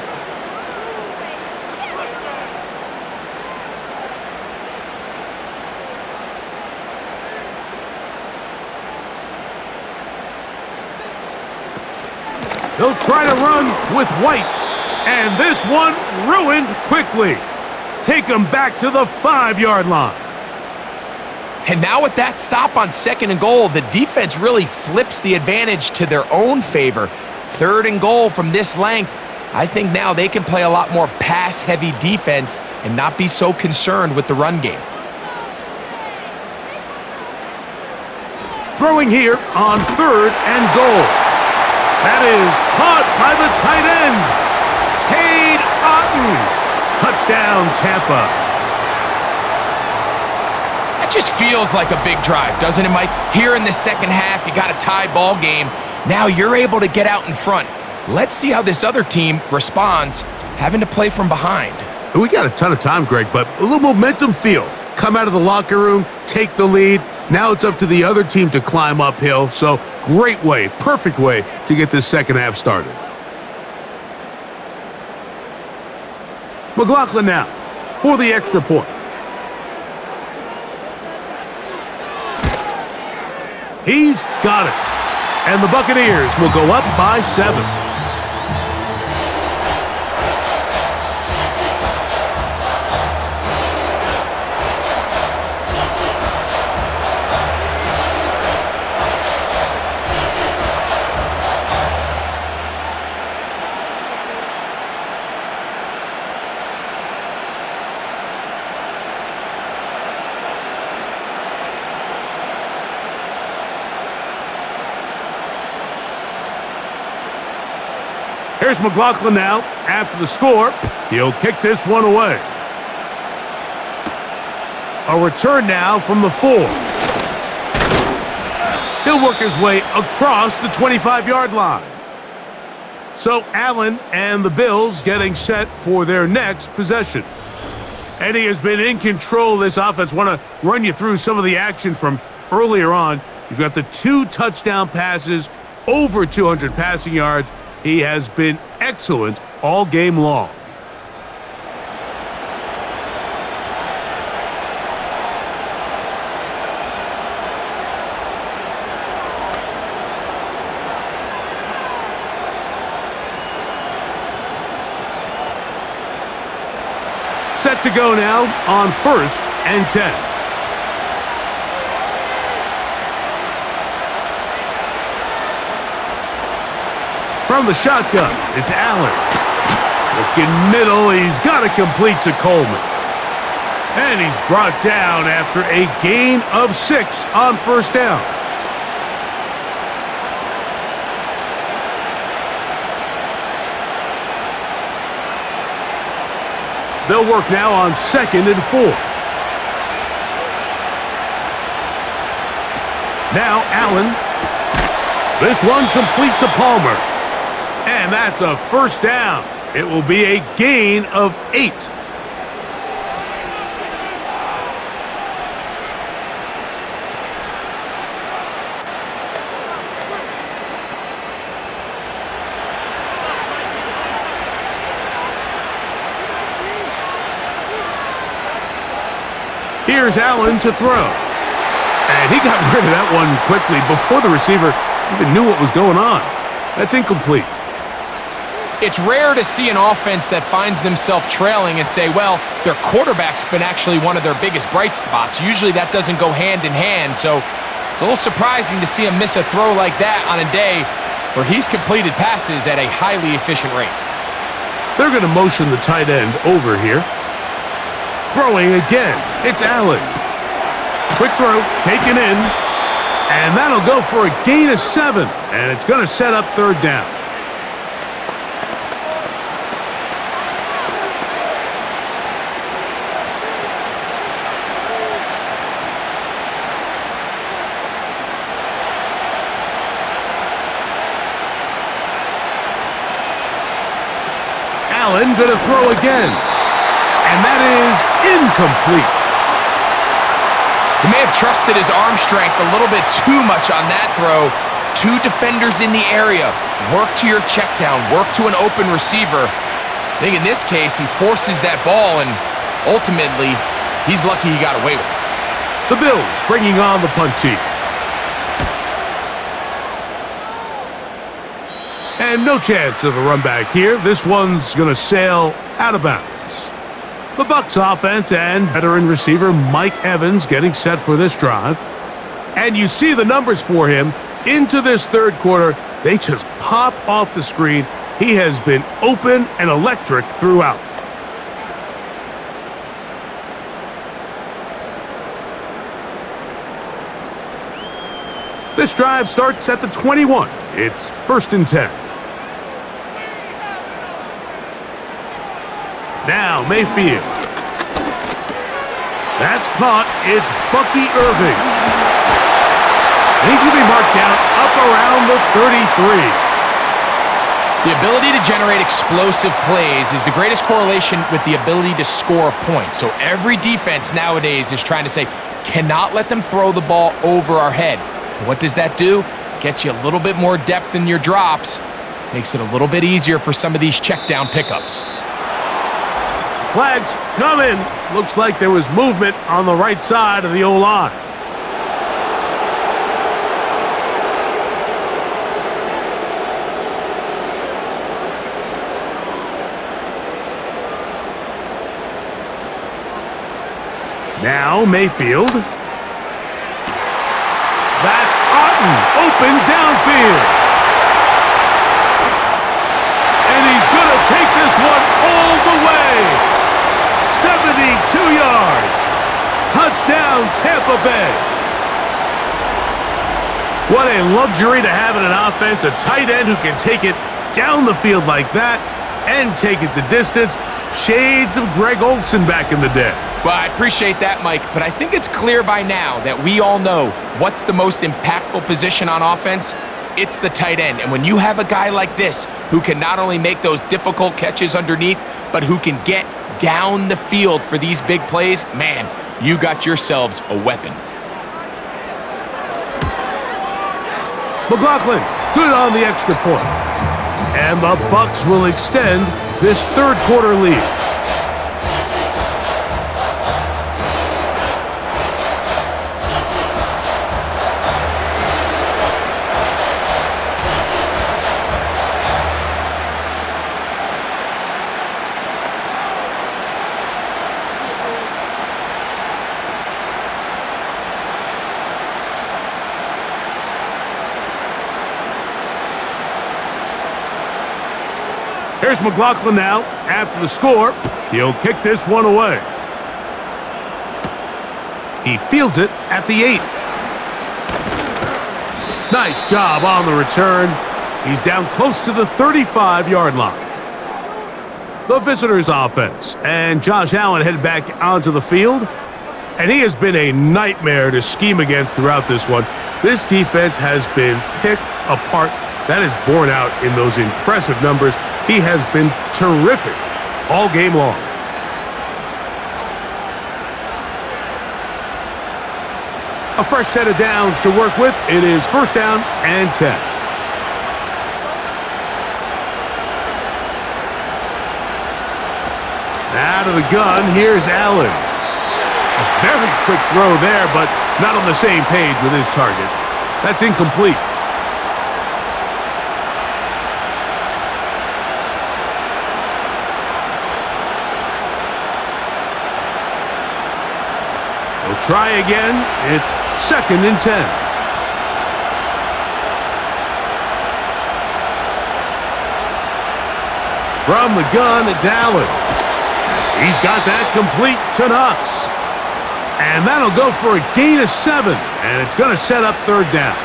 He'll try to run with White. And this one ruined quickly. Take him back to the 5-yard line. And now with that stop on 2nd and goal, the defense really flips the advantage to their own favor. 3rd and goal from this length. I think now they can play a lot more pass-heavy defense and not be so concerned with the run game. Throwing here on 3rd and goal. That is caught by the tight end. Cade Otton. Touchdown, Tampa. That just feels like a big drive, doesn't it, Mike? Here in the second half, you got a tie ball game. Now you're able to get out in front. Let's see how this other team responds, having to play from behind. We got a ton of time, Greg, but a little momentum feel. Come out of the locker room, take the lead. Now it's up to the other team to climb uphill. So great way, perfect way to get this second half started. McLaughlin now for the extra point. He's got it. And the Buccaneers will go up by 7. Here's McLaughlin now. After the score, he'll kick this one away. A return now from the 4. He'll work his way across the 25-yard line. So Allen and the Bills getting set for their next possession. And he has been in control of this offense. Want to run you through some of the action from earlier on. You've got the 2 touchdown passes, over 200 passing yards. He has been excellent all game long. Set to go now on 1st and 10. From the shotgun, it's Allen. Looking middle, he's got it complete to Coleman. And he's brought down after a gain of 6 on 1st down. They'll work now on 2nd and 4. Now Allen. This one complete to Palmer. And that's a 1st down. It will be a gain of 8. Here's Allen to throw. And he got rid of that one quickly before the receiver even knew what was going on. That's incomplete. It's rare to see an offense that finds themselves trailing and say, well, their quarterback's been actually one of their biggest bright spots. Usually that doesn't go hand in hand, so it's a little surprising to see him miss a throw like that on a day where he's completed passes at a highly efficient rate. They're going to motion the tight end over here. Throwing again, it's Allen. Quick throw, taken in, and that'll go for a gain of 7, and it's going to set up 3rd down. Allen going to throw again, and that is incomplete. He may have trusted his arm strength a little bit too much on that throw. 2 defenders in the area. Work to your check down. Work to an open receiver. I think in this case, he forces that ball, and ultimately, he's lucky he got away with it. The Bills bringing on the punt team. And no chance of a run back here. This one's going to sail out of bounds. The Bucs offense and veteran receiver Mike Evans getting set for this drive. And you see the numbers for him into this 3rd quarter. They just pop off the screen. He has been open and electric throughout. This drive starts at the 21. It's 1st and 10. Now Mayfield. That's caught. It's Bucky Irving. And he's going to be marked down up around the 33. The ability to generate explosive plays is the greatest correlation with the ability to score a point. So every defense nowadays is trying to say, cannot let them throw the ball over our head. What does that do? Gets you a little bit more depth in your drops. Makes it a little bit easier for some of these check down pickups. Flags coming. Looks like there was movement on the right side of the O-line. Now Mayfield. That's Otten, open downfield. And he's going to take this one all the way. 72 yards. Touchdown, Tampa Bay. What a luxury to have in an offense, a tight end who can take it down the field like that and take it the distance. Shades of Greg Olsen back in the day. Well, I appreciate that, Mike, but I think it's clear by now that we all know what's the most impactful position on offense. It's the tight end. And when you have a guy like this who can not only make those difficult catches underneath, but who can get down the field for these big plays, man, you got yourselves a weapon. McLaughlin, good on the extra point. And the Bucs will extend this 3rd quarter lead. Here's McLaughlin now. After the score, he'll kick this one away. He fields it at the 8. Nice job on the return. He's down close to the 35-yard line. The visitors' offense, and Josh Allen headed back onto the field, and he has been a nightmare to scheme against throughout this one. This defense has been picked apart. That is borne out in those impressive numbers. He has been terrific all game long. A fresh set of downs to work with. It is 1st down and 10. Out of the gun, here's Allen. A very quick throw there, but not on the same page with his target. That's incomplete. He'll try again. It's 2nd and 10. From the gun, it's Allen. He's got that complete to Knox. And that'll go for a gain of 7. And it's going to set up 3rd down.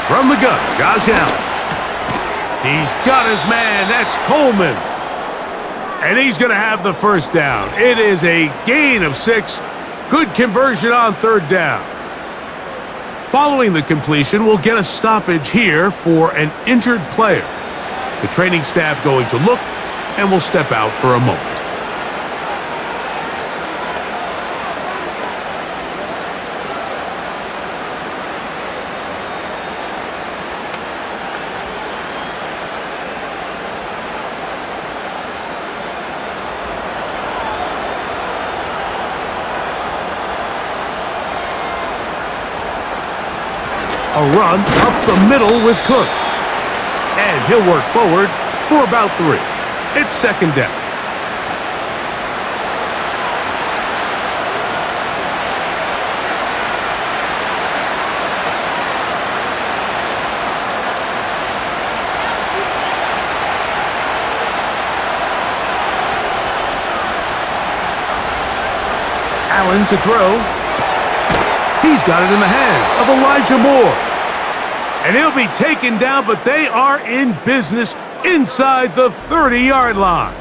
From the gun, Josh Allen. He's got his man. That's Coleman. And he's going to have the 1st down. It is a gain of 6. Good conversion on 3rd down. Following the completion, we'll get a stoppage here for an injured player. The training staff going to look, and will step out for a moment. A run up the middle with Cook. And he'll work forward for about 3. It's 2nd down. Allen to throw. He's got it in the hands of Elijah Moore. And he'll be taken down, but they are in business inside the 30-yard line.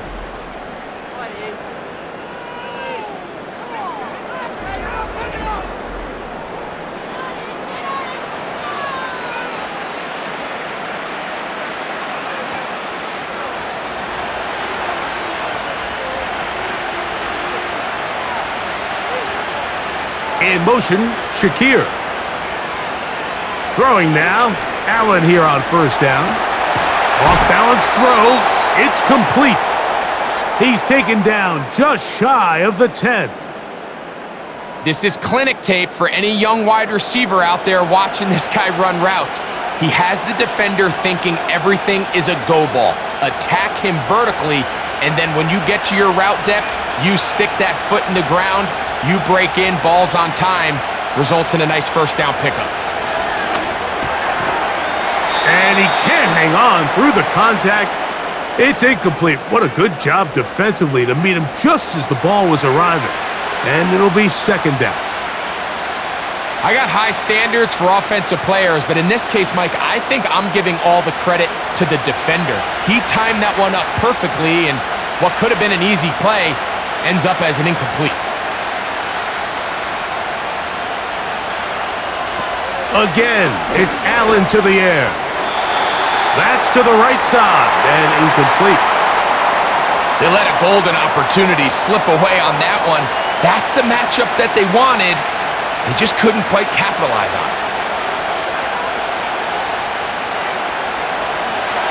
In motion, Shakir. Throwing now, Allen here on 1st down. Off-balance throw, it's complete. He's taken down just shy of the 10. This is clinic tape for any young wide receiver out there watching this guy run routes. He has the defender thinking everything is a go ball. Attack him vertically, and then when you get to your route depth, you stick that foot in the ground, you break in, balls on time, results in a nice 1st down pickup. And he can't hang on through the contact. It's incomplete. What a good job defensively to meet him just as the ball was arriving. And it'll be 2nd down. I got high standards for offensive players, but in this case, Mike, I think I'm giving all the credit to the defender. He timed that one up perfectly, and what could have been an easy play ends up as an incomplete. Again, it's Allen to the air. That's to the right side and incomplete. They let a golden opportunity slip away on that one. That's the matchup that they wanted. They just couldn't quite capitalize on it.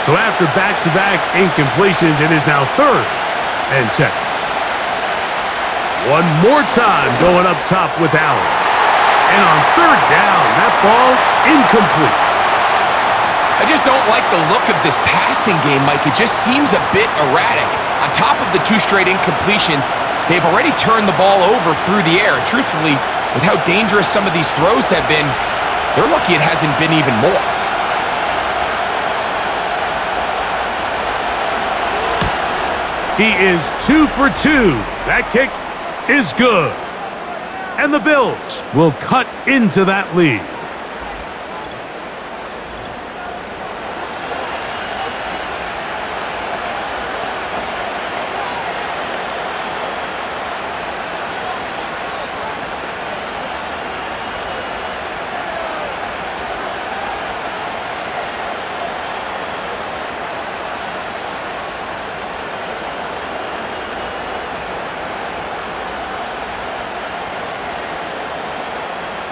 So after back-to-back incompletions, it is now 3rd and 10. One more time going up top with Allen. And on 3rd down, that ball incomplete. I just don't like the look of this passing game, Mike. It just seems a bit erratic. On top of the 2 straight incompletions, they've already turned the ball over through the air. Truthfully, with how dangerous some of these throws have been, they're lucky it hasn't been even more. He is 2 for 2. That kick is good. And the Bills will cut into that lead.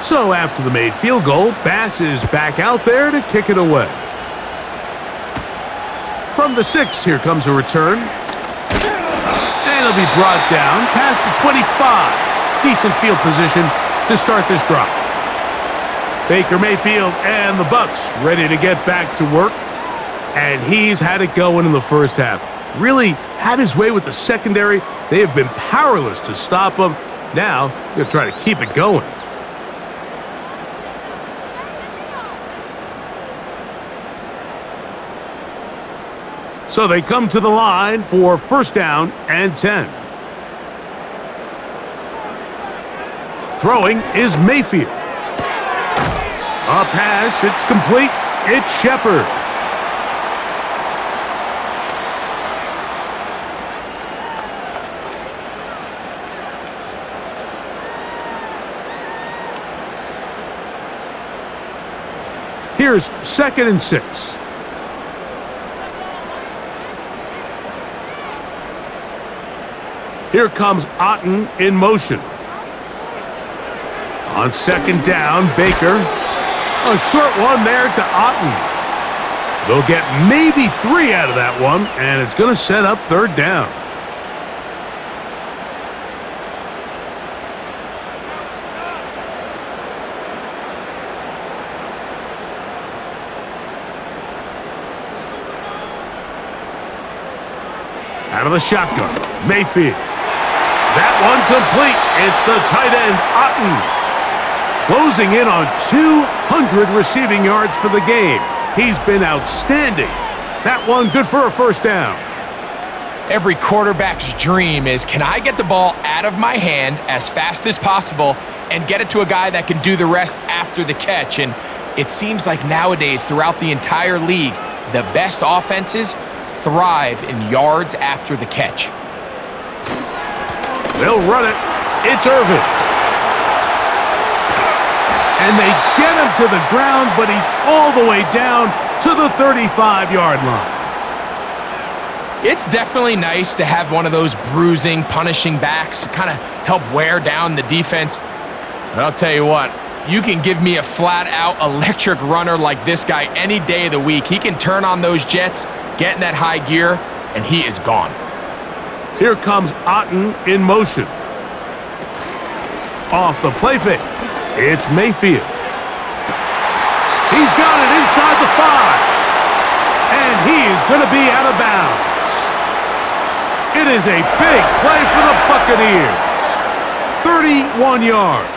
So after the made field goal, Bass is back out there to kick it away. From the 6, here comes a return. And it'll be brought down past the 25. Decent field position to start this drive. Baker Mayfield and the Bucs ready to get back to work. And he's had it going in the first half. Really had his way with the secondary. They have been powerless to stop him. Now, he'll try to keep it going. So they come to the line for first down and 10. Throwing is Mayfield. A pass, it's complete. It's Shepard. Here's 2nd and 6. Here comes Otten in motion. On 2nd down, Baker. A short one there to Otten. They'll get maybe 3 out of that one, and it's going to set up 3rd down. Out of the shotgun, Mayfield. That one complete. It's the tight end, Otten. Closing in on 200 receiving yards for the game. He's been outstanding. That one good for a first down. Every quarterback's dream is, can I get the ball out of my hand as fast as possible and get it to a guy that can do the rest after the catch? And it seems like nowadays, throughout the entire league, the best offenses thrive in yards after the catch. They'll run it. It's Irvin. And they get him to the ground, but he's all the way down to the 35-yard line. It's definitely nice to have one of those bruising, punishing backs to kind of help wear down the defense. But I'll tell you what, you can give me a flat-out electric runner like this guy any day of the week. He can turn on those jets, get in that high gear, and he is gone. Here comes Otten in motion. Off the play fake, it's Mayfield. He's got it inside the 5. And he is going to be out of bounds. It is a big play for the Buccaneers. 31 yards.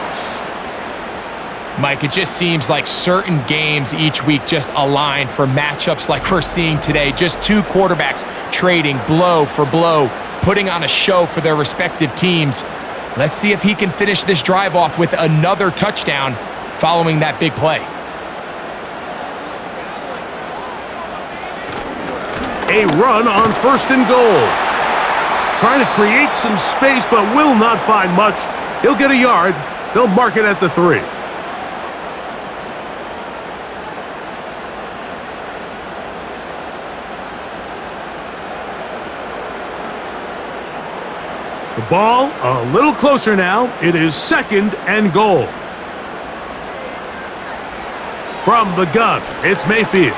Mike, it just seems like certain games each week just align for matchups like we're seeing today. Just 2 quarterbacks trading blow for blow, putting on a show for their respective teams. Let's see if he can finish this drive off with another touchdown following that big play. A run on 1st and goal. Trying to create some space, but will not find much. He'll get a yard. They'll mark it at the 3. The ball a little closer now. It is 2nd and goal. From the gun, it's Mayfield.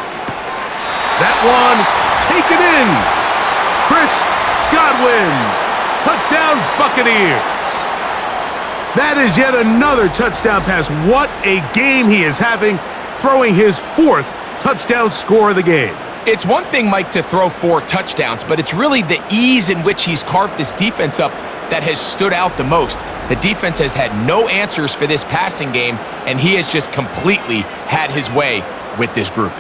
That one taken in. Chris Godwin. Touchdown, Buccaneers. That is yet another touchdown pass. What a game he is having, throwing his 4th touchdown score of the game. It's one thing, Mike, to throw 4 touchdowns, but it's really the ease in which he's carved this defense up that has stood out the most. The defense has had no answers for this passing game, and he has just completely had his way with this group.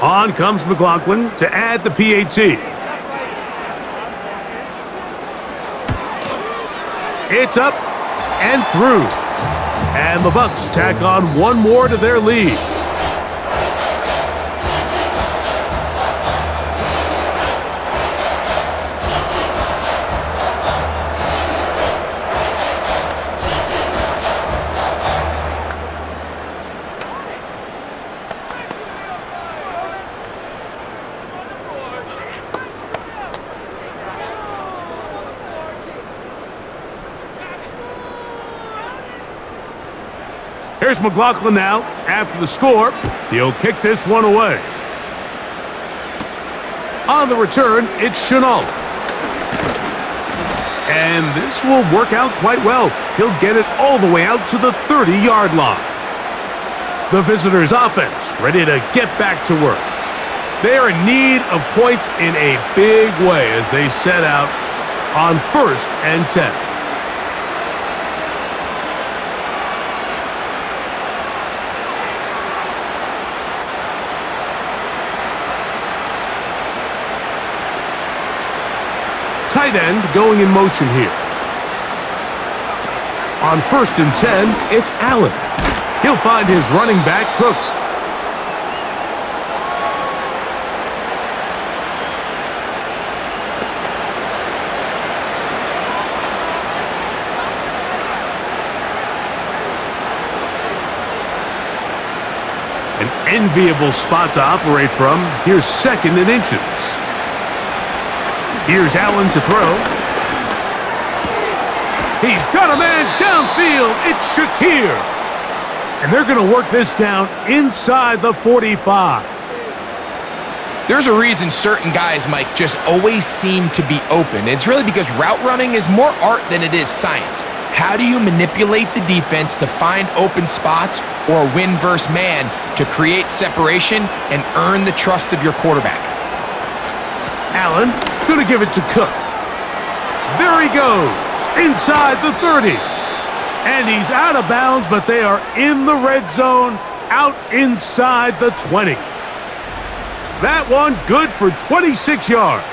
On comes McLaughlin to add the PAT. It's up and through. And the Bucs tack on one more to their lead. Here's McLaughlin now. After the score, he'll kick this one away. On the return, it's Chenault. And this will work out quite well. He'll get it all the way out to the 30-yard line. The visitors' offense ready to get back to work. They are in need of points in a big way as they set out on 1st and 10. Tight end going in motion here. On 1st and 10, it's Allen. He'll find his running back, Cook. An enviable spot to operate from. Here's 2nd and inches. Here's Allen to throw. He's got a man downfield. It's Shakir. And they're going to work this down inside the 45. There's a reason certain guys, Mike, just always seem to be open. It's really because route running is more art than it is science. How do you manipulate the defense to find open spots or win versus man to create separation and earn the trust of your quarterback? Allen going to give it to Cook. There he goes, inside the 30. And he's out of bounds, but they are in the red zone, out inside the 20. That one good for 26 yards.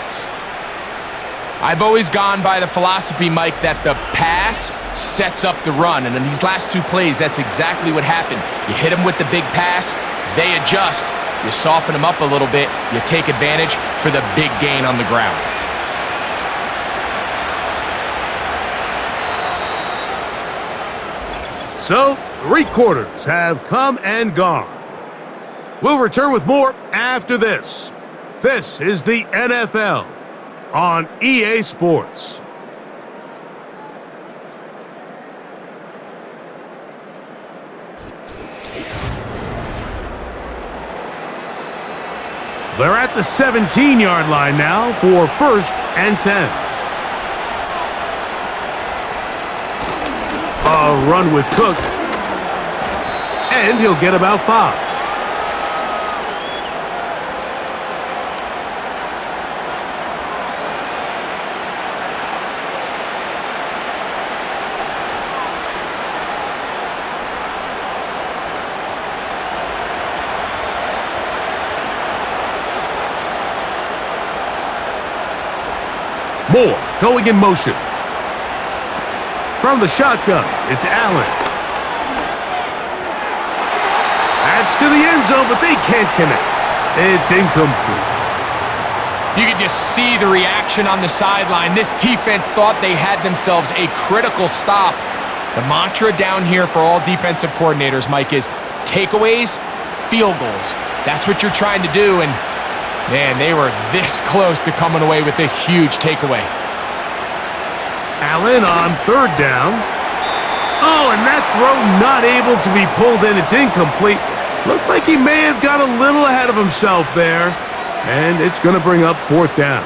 I've always gone by the philosophy, Mike, that the pass sets up the run. And in these last 2 plays, that's exactly what happened. You hit them with the big pass, they adjust. You soften them up a little bit, you take advantage for the big gain on the ground. So, 3 quarters have come and gone. We'll return with more after this. This is the NFL on EA Sports. They're at the 17-yard line now for 1st and 10. A run with Cook. And he'll get about 5. Moore going in motion. From the shotgun, it's Allen. That's to the end zone, but they can't connect. It's incomplete. You can just see the reaction on the sideline. This defense thought they had themselves a critical stop. The mantra down here for all defensive coordinators, Mike, is takeaways, field goals. That's what you're trying to do, and man, they were this close to coming away with a huge takeaway. Allen on 3rd down. Oh, and that throw not able to be pulled in. It's incomplete. Looked like he may have got a little ahead of himself there. And it's going to bring up 4th down.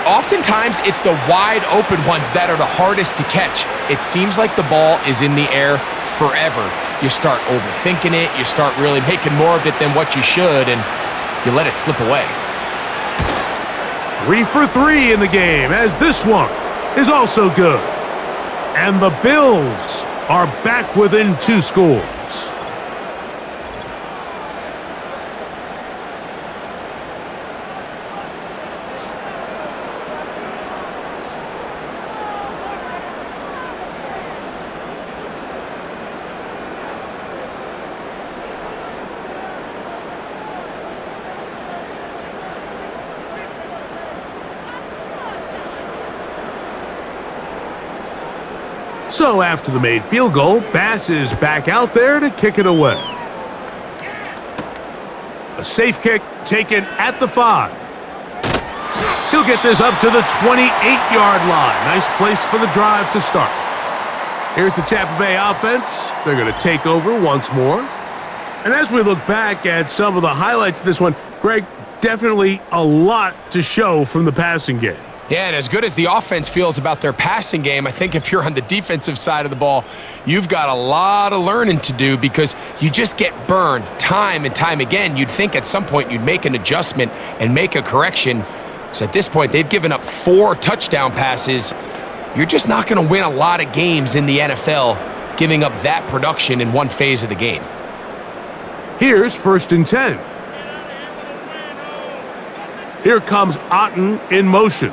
Oftentimes, it's the wide open ones that are the hardest to catch. It seems like the ball is in the air forever. You start overthinking it, you start really making more of it than what you should, and you let it slip away. 3 for 3 in the game, as this one is also good. And the Bills are back within 2 scores. So after the made field goal, Bass is back out there to kick it away. A safe kick taken at the 5. He'll get this up to the 28-yard line. Nice place for the drive to start. Here's the Tampa Bay offense. They're going to take over once more. And as we look back at some of the highlights of this one, Greg, definitely a lot to show from the passing game. Yeah, and as good as the offense feels about their passing game, I think if you're on the defensive side of the ball, you've got a lot of learning to do because you just get burned time and time again. You'd think at some point you'd make an adjustment and make a correction. So at this point, they've given up 4 touchdown passes. You're just not going to win a lot of games in the NFL giving up that production in one phase of the game. Here's 1st and 10. Here comes Otten in motion.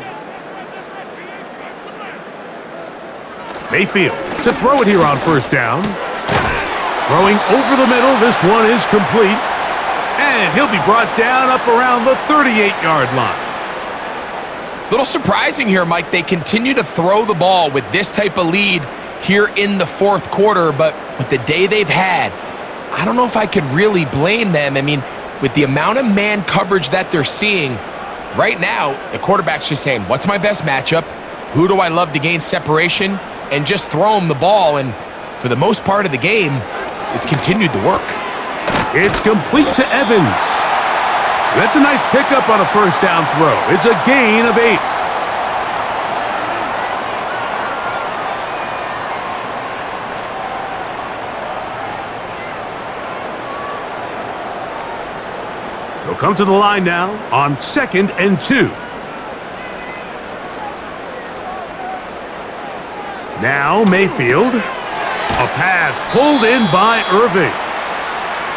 Mayfield to throw it here on 1st down. Throwing over the middle. This one is complete. And he'll be brought down up around the 38-yard line. Little surprising here, Mike. They continue to throw the ball with this type of lead here in the 4th quarter, but with the day they've had, I don't know if I could really blame them. I mean, with the amount of man coverage that they're seeing, right now, the quarterback's just saying, what's my best matchup? Who do I love to gain separation? And just throw him the ball. And for the most part of the game, it's continued to work. It's complete to Evans. That's a nice pickup on a 1st down throw. It's a gain of 8. He'll come to the line now on 2nd and 2. Now Mayfield. A pass pulled in by Irving.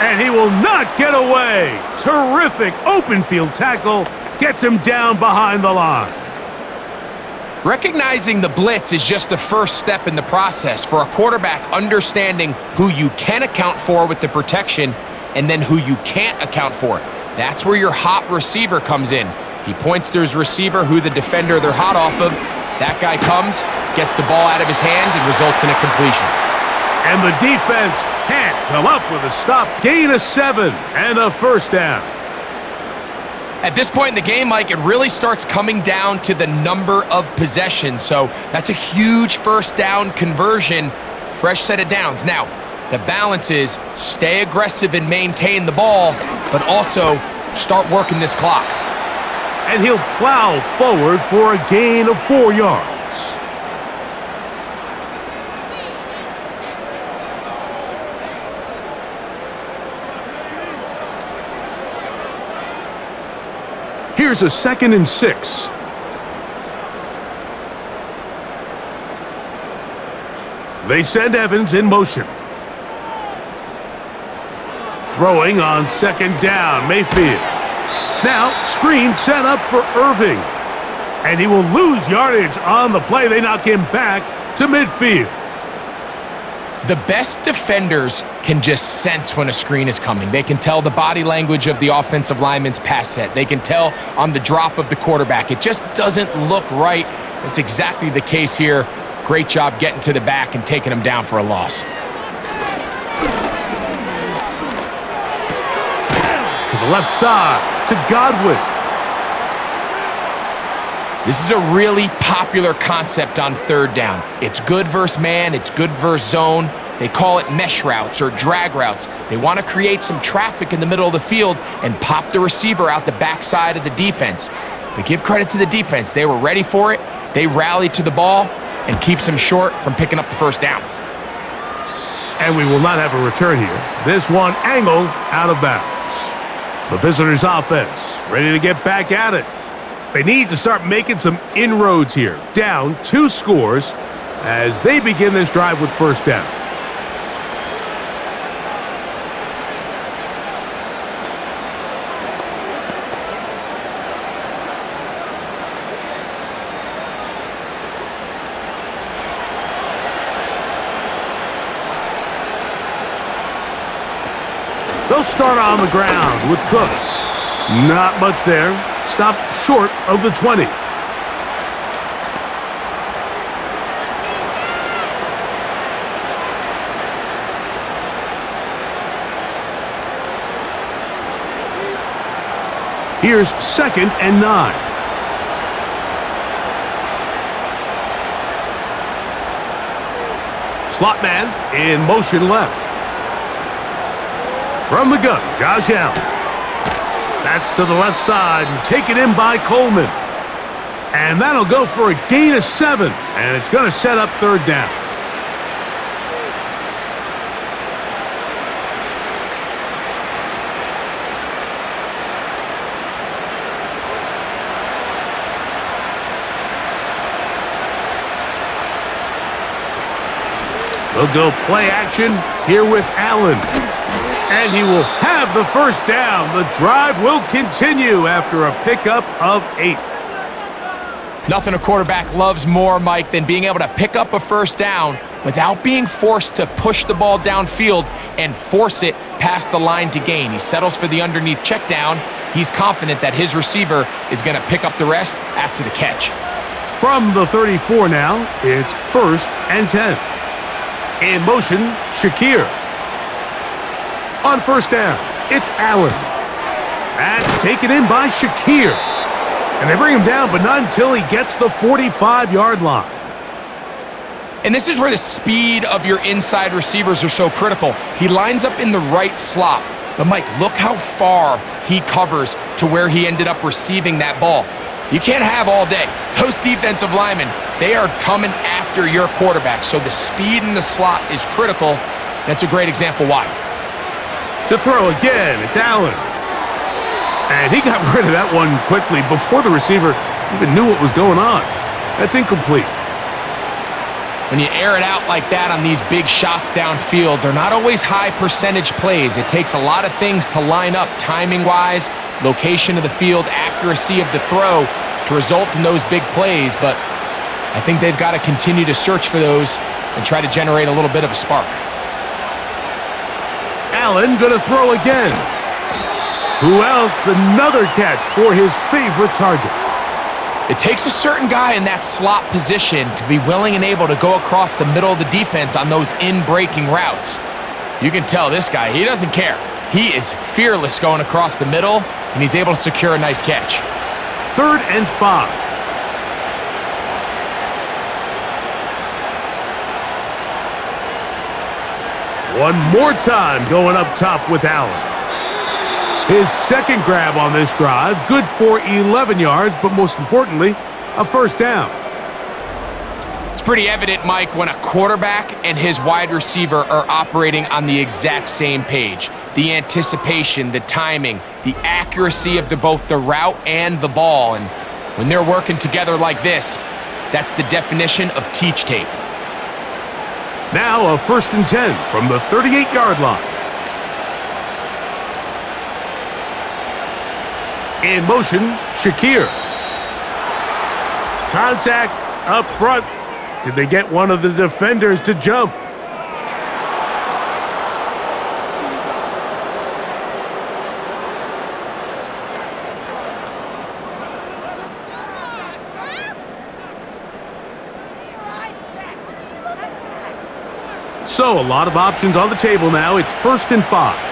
And he will not get away. Terrific open field tackle. Gets him down behind the line. Recognizing the blitz is just the first step in the process for a quarterback understanding who you can account for with the protection and then who you can't account for. That's where your hot receiver comes in. He points to his receiver who the defender they're hot off of. That guy comes, gets the ball out of his hand, and results in a completion. And the defense can't come up with a stop. Gain of 7 and a 1st down. At this point in the game, Mike, it really starts coming down to the number of possessions. So that's a huge 1st down conversion, fresh set of downs. Now, the balance is stay aggressive and maintain the ball, but also start working this clock. And he'll plow forward for a gain of 4 yards. Here's a 2nd and 6. They send Evans in motion. Throwing on 2nd down, Mayfield. Now, screen set up for Irving. And he will lose yardage on the play. They knock him back to midfield. The best defenders can just sense when a screen is coming. They can tell the body language of the offensive lineman's pass set. They can tell on the drop of the quarterback. It just doesn't look right. That's exactly the case here. Great job getting to the back and taking him down for a loss. To the left side, to Godwin. This is a really popular concept on 3rd down. It's good versus man, it's good versus zone. They call it mesh routes or drag routes. They want to create some traffic in the middle of the field and pop the receiver out the backside of the defense. But give credit to the defense. They were ready for it. They rallied to the ball and keeps them short from picking up the first down. And we will not have a return here. This one angled out of bounds. The visitors' offense ready to get back at it. They need to start making some inroads here. Down 2 scores as they begin this drive with first down. They'll start on the ground with Cook. Not much there. Stopped short of the 20. Here's 2nd and 9. Slot man in motion left. From the gun, Josh Allen. That's to the left side and taken in by Coleman. And that'll go for a gain of 7. And it's going to set up third down. They'll go play action here with Allen. And he will have the first down. The drive will continue after a pickup of 8. Nothing a quarterback loves more, Mike, than being able to pick up a first down without being forced to push the ball downfield and force it past the line to gain. He settles for the underneath check down. He's confident that his receiver is going to pick up the rest after the catch. From the 34 now, it's 1st and 10. In motion, Shakir. On first down, it's Allen. That's taken in by Shakir. And they bring him down, but not until he gets the 45-yard line. And this is where the speed of your inside receivers are so critical. He lines up in the right slot. But, Mike, look how far he covers to where he ended up receiving that ball. You can't have all day. Those defensive linemen, they are coming after your quarterback. So the speed in the slot is critical. That's a great example why. To throw again, it's Allen. And he got rid of that one quickly before the receiver even knew what was going on. That's incomplete. When you air it out like that on these big shots downfield, they're not always high percentage plays. It takes a lot of things to line up timing-wise, location of the field, accuracy of the throw to result in those big plays. But I think they've got to continue to search for those and try to generate a little bit of a spark. Allen going to throw again. Who else? Another catch for his favorite target. It takes a certain guy in that slot position to be willing and able to go across the middle of the defense on those in-breaking routes. You can tell this guy, he doesn't care. He is fearless going across the middle, and he's able to secure a nice catch. 3rd and 5. One more time going up top with Allen. His 2nd grab on this drive, good for 11 yards, but most importantly, a first down. It's pretty evident, Mike, when a quarterback and his wide receiver are operating on the exact same page. The anticipation, the timing, the accuracy of both the route and the ball. And when they're working together like this, that's the definition of teach tape. Now a 1st and 10 from the 38-yard line. In motion, Shakir. Contact up front. Did they get one of the defenders to jump? So a lot of options on the table now. It's 1st and 5.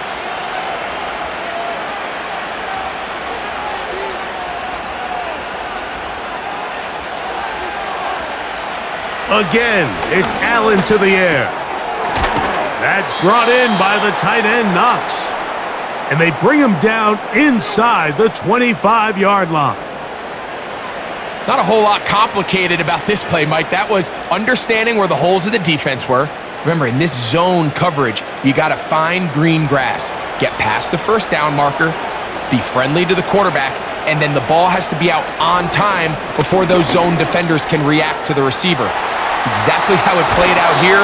Again, it's Allen to the air. That's brought in by the tight end, Knox. And they bring him down inside the 25-yard line. Not a whole lot complicated about this play, Mike. That was understanding where the holes of the defense were. Remember, in this zone coverage, you got to find green grass, get past the first down marker, be friendly to the quarterback, and then the ball has to be out on time before those zone defenders can react to the receiver. It's exactly how it played out here.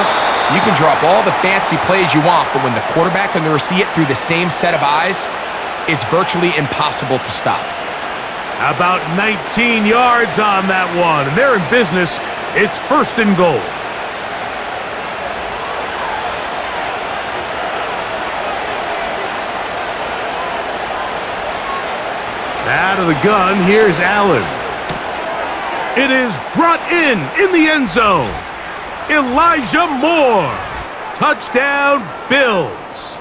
You can draw up all the fancy plays you want, but when the quarterback and the receiver through the same set of eyes, it's virtually impossible to stop. About 19 yards on that one, and they're in business. It's 1st and goal. Out of the gun, here's Allen. It is brought in the end zone. Elijah Moore. Touchdown, Bills.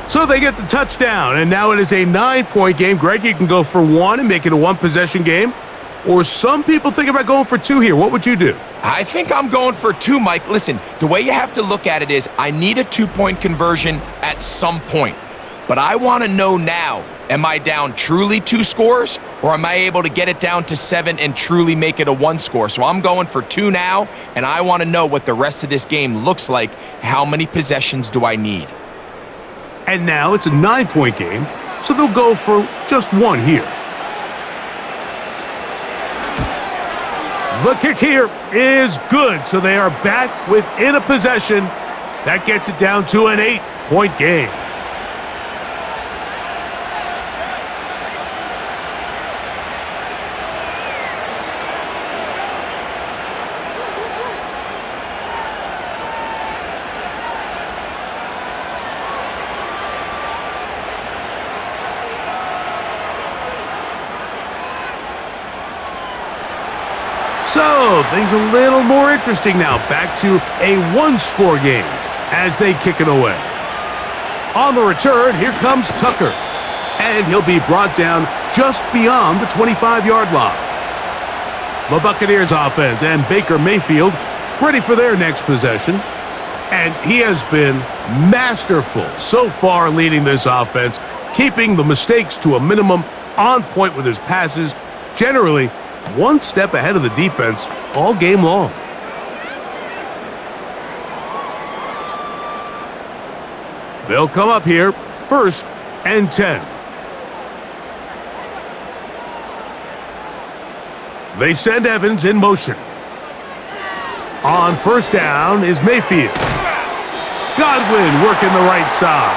So they get the touchdown, and now it is a 9-point game. Greg, you can go for 1 and make it a 1-possession game. Or some people think about going for 2 here. What would you do? I think I'm going for 2, Mike. Listen, the way you have to look at it is I need a 2-point conversion at some point. But I want to know now, am I down truly 2 scores, or am I able to get it down to 7 and truly make it a 1 score? So I'm going for 2 now, and I want to know what the rest of this game looks like. How many possessions do I need? And now it's a 9-point game, so they'll go for just 1 here. The kick here is good, so they are back within a possession. That gets it down to an 8-point game. So, things a little more interesting now. Back to a 1-score game as they kick it away. On the return, here comes Tucker. And he'll be brought down just beyond the 25-yard line. The Buccaneers offense and Baker Mayfield ready for their next possession. And he has been masterful so far leading this offense, keeping the mistakes to a minimum, on point with his passes, generally 1 step ahead of the defense all game long. They'll come up here, 1st and 10. They send Evans in motion. On 1st down is Mayfield. Godwin working the right side.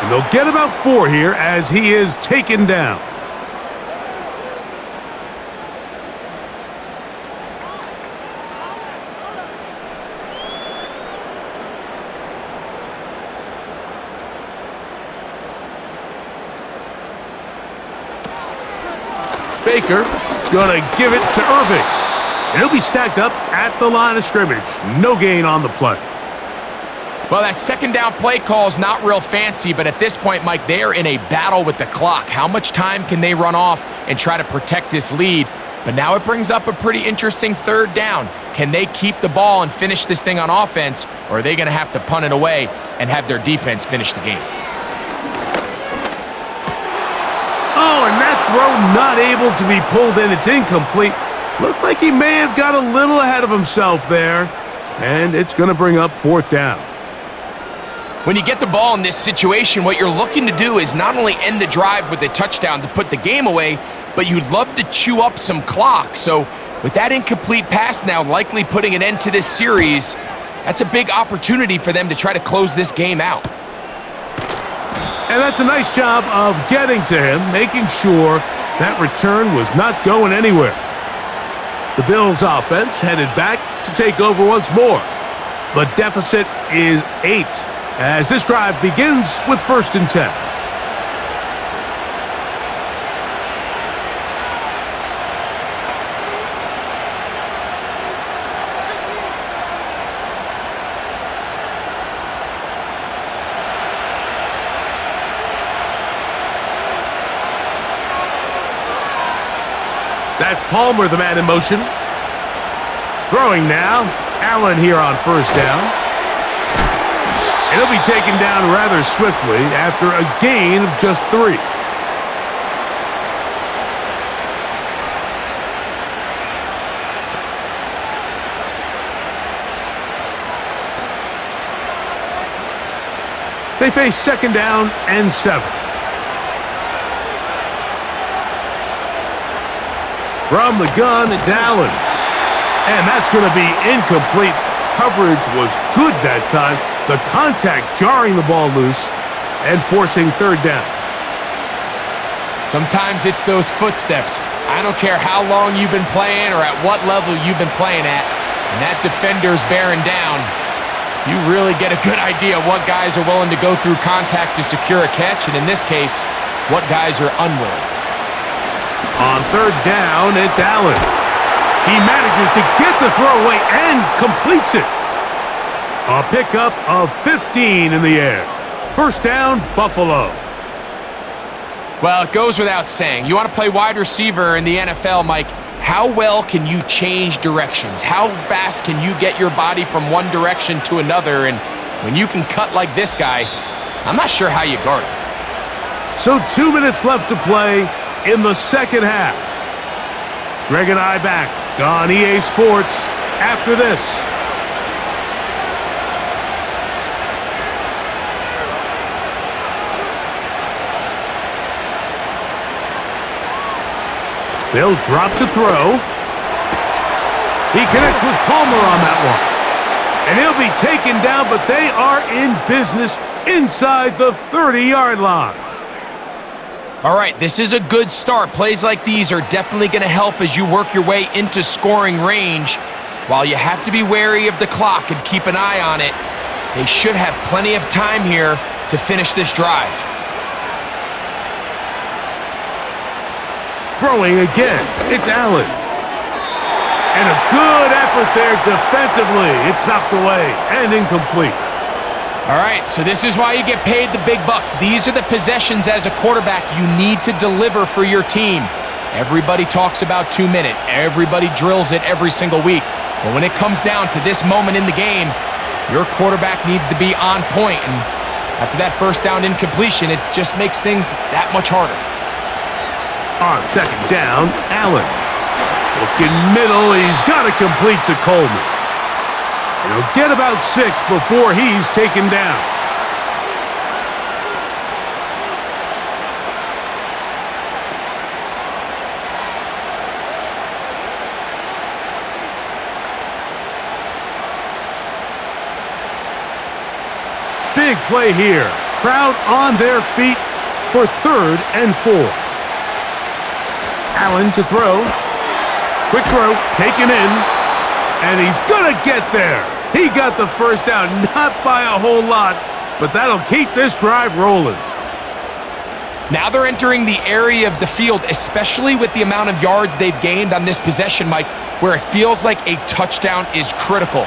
And they'll get about 4 here as he is taken down. Baker is going to give it to Irving. And he'll be stacked up at the line of scrimmage. No gain on the play. Well, that 2nd down play call is not real fancy, but at this point, Mike, they are in a battle with the clock. How much time can they run off and try to protect this lead? But now it brings up a pretty interesting 3rd down. Can they keep the ball and finish this thing on offense, or are they going to have to punt it away and have their defense finish the game? Oh, and that throw not able to be pulled in. It's incomplete. Looked like he may have got a little ahead of himself there. And it's going to bring up 4th down. When you get the ball in this situation, what you're looking to do is not only end the drive with a touchdown to put the game away, but you'd love to chew up some clock. So with that incomplete pass now likely putting an end to this series, that's a big opportunity for them to try to close this game out. And that's a nice job of getting to him, making sure that return was not going anywhere. The Bills offense headed back to take over once more. The deficit is 8 as this drive begins with 1st and 10. That's Palmer, the man in motion. Throwing now. Allen here on 1st down. And he'll be taken down rather swiftly after a gain of just 3. They face 2nd down and 7. From the gun, it's Allen. And that's going to be incomplete. Coverage was good that time. The contact jarring the ball loose and forcing 3rd down. Sometimes it's those footsteps. I don't care how long you've been playing or at what level you've been playing at, and that defender's bearing down. You really get a good idea of what guys are willing to go through contact to secure a catch, and in this case, what guys are unwilling. On 3rd down, it's Allen. He manages to get the throwaway and completes it. A pickup of 15 in the air. 1st down, Buffalo. Well, it goes without saying. You want to play wide receiver in the NFL, Mike, how well can you change directions? How fast can you get your body from one direction to another? And when you can cut like this guy, I'm not sure how you guard him. So 2 minutes left to play in the 2nd half. Greg and I back on EA Sports after this. They'll drop to throw. He connects with Palmer on that one. And he'll be taken down, but they are in business inside the 30-yard line. All right, this is a good start. Plays like these are definitely going to help as you work your way into scoring range. While you have to be wary of the clock and keep an eye on it, they should have plenty of time here to finish this drive. Throwing again, it's Allen. And a good effort there defensively. It's knocked away and incomplete. All right, so this is why you get paid the big bucks. These are the possessions as a quarterback you need to deliver for your team. Everybody talks about 2 minutes. Everybody drills it every single week. But when it comes down to this moment in the game, your quarterback needs to be on point. And after that 1st down incompletion, it just makes things that much harder. On 2nd down, Allen. Looking middle, he's got to complete to Coleman. And he'll get about 6 before he's taken down. Big play here. Crowd on their feet for 3rd and 4. Allen to throw. Quick throw, taken in. And he's gonna get there. He got the 1st down, not by a whole lot, but that'll keep this drive rolling. Now they're entering the area of the field, especially with the amount of yards they've gained on this possession, Mike, where it feels like a touchdown is critical.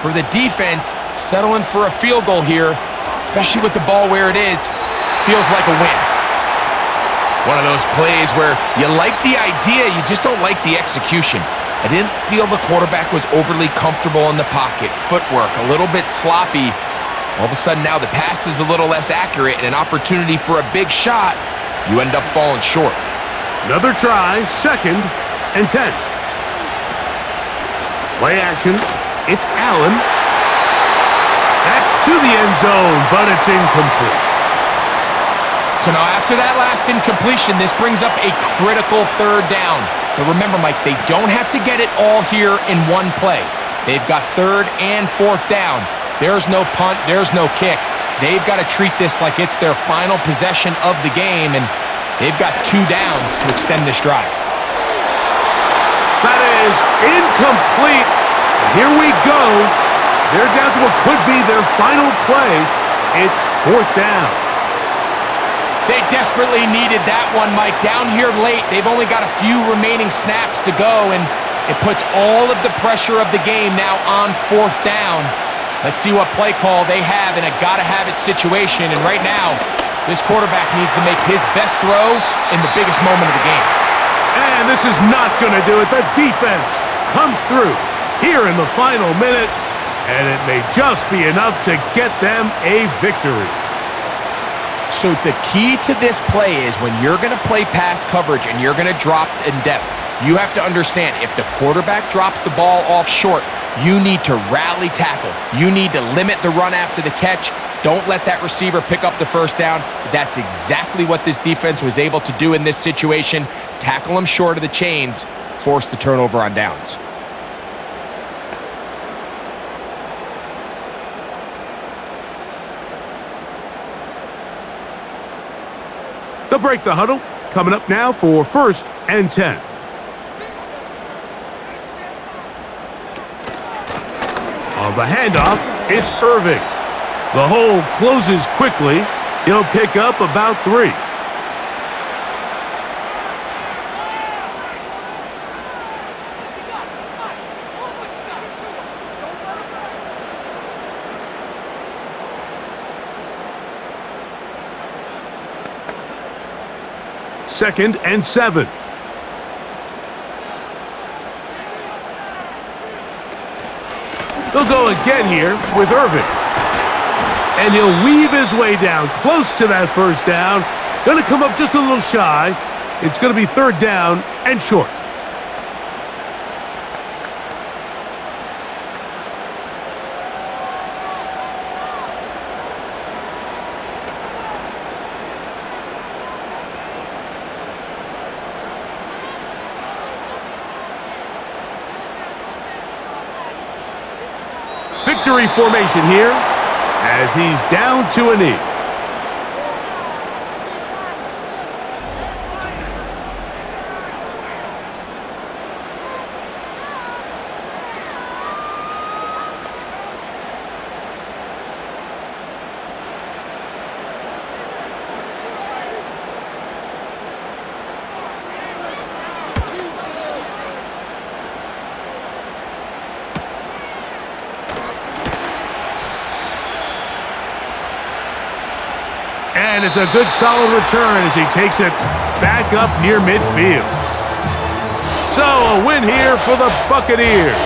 For the defense, settling for a field goal here, especially with the ball where it is, feels like a win. One of those plays where you like the idea, you just don't like the execution. I didn't feel the quarterback was overly comfortable in the pocket. Footwork, a little bit sloppy. All of a sudden now the pass is a little less accurate and an opportunity for a big shot. You end up falling short. Another try, 2nd and 10. Play action, it's Allen. That's to the end zone, but it's incomplete. So now after that last incompletion, this brings up a critical 3rd down. But remember, Mike, they don't have to get it all here in one play. They've got 3rd and 4th down. There's no punt, there's no kick. They've got to treat this like it's their final possession of the game, and they've got 2 downs to extend this drive. That is incomplete. Here we go. They're down to what could be their final play. It's 4th down. They desperately needed that one, Mike. Down here late, they've only got a few remaining snaps to go, and it puts all of the pressure of the game now on 4th down. Let's see what play call they have in a gotta-have-it situation, and right now, this quarterback needs to make his best throw in the biggest moment of the game. And this is not going to do it. The defense comes through here in the final minute, and it may just be enough to get them a victory. So the key to this play is when you're going to play pass coverage and you're going to drop in depth, you have to understand if the quarterback drops the ball off short, you need to rally tackle. You need to limit the run after the catch Don't let that receiver pick up the first down. That's exactly what this defense was able to do in this situation. Tackle him short of the chains, force the turnover on downs. They'll break the huddle. Coming up now for 1st and 10. On the handoff, it's Irving. The hole closes quickly. He'll pick up about 3. Second and 7. They'll go again here with Irving. And he'll weave his way down close to that first down. Going to come up just a little shy. It's going to be 3rd down and short. Victory formation here as he's down to a knee. And it's a good solid return as he takes it back up near midfield. So a win here for the Buccaneers.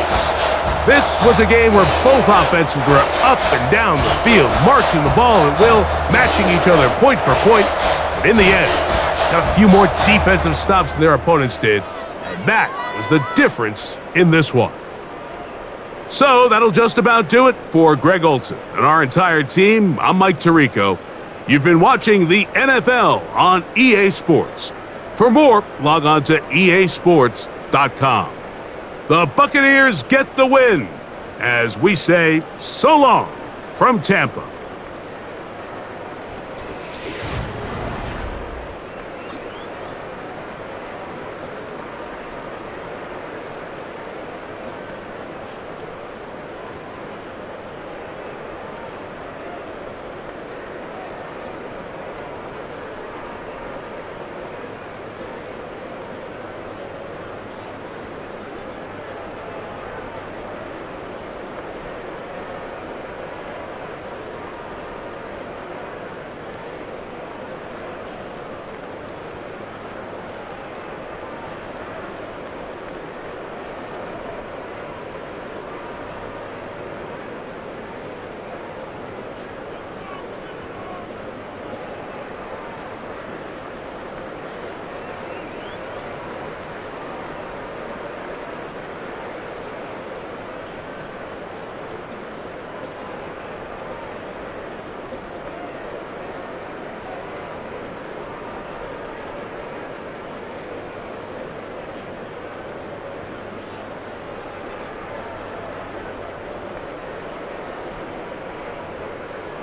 This was a game where both offenses were up and down the field, marching the ball at will, matching each other point for point. But in the end, got a few more defensive stops than their opponents did. And that was the difference in this one. So that'll just about do it for Greg Olson and our entire team. I'm Mike Tirico. You've been watching the NFL on EA Sports. For more, log on to easports.com. The Buccaneers get the win as we say so long from Tampa.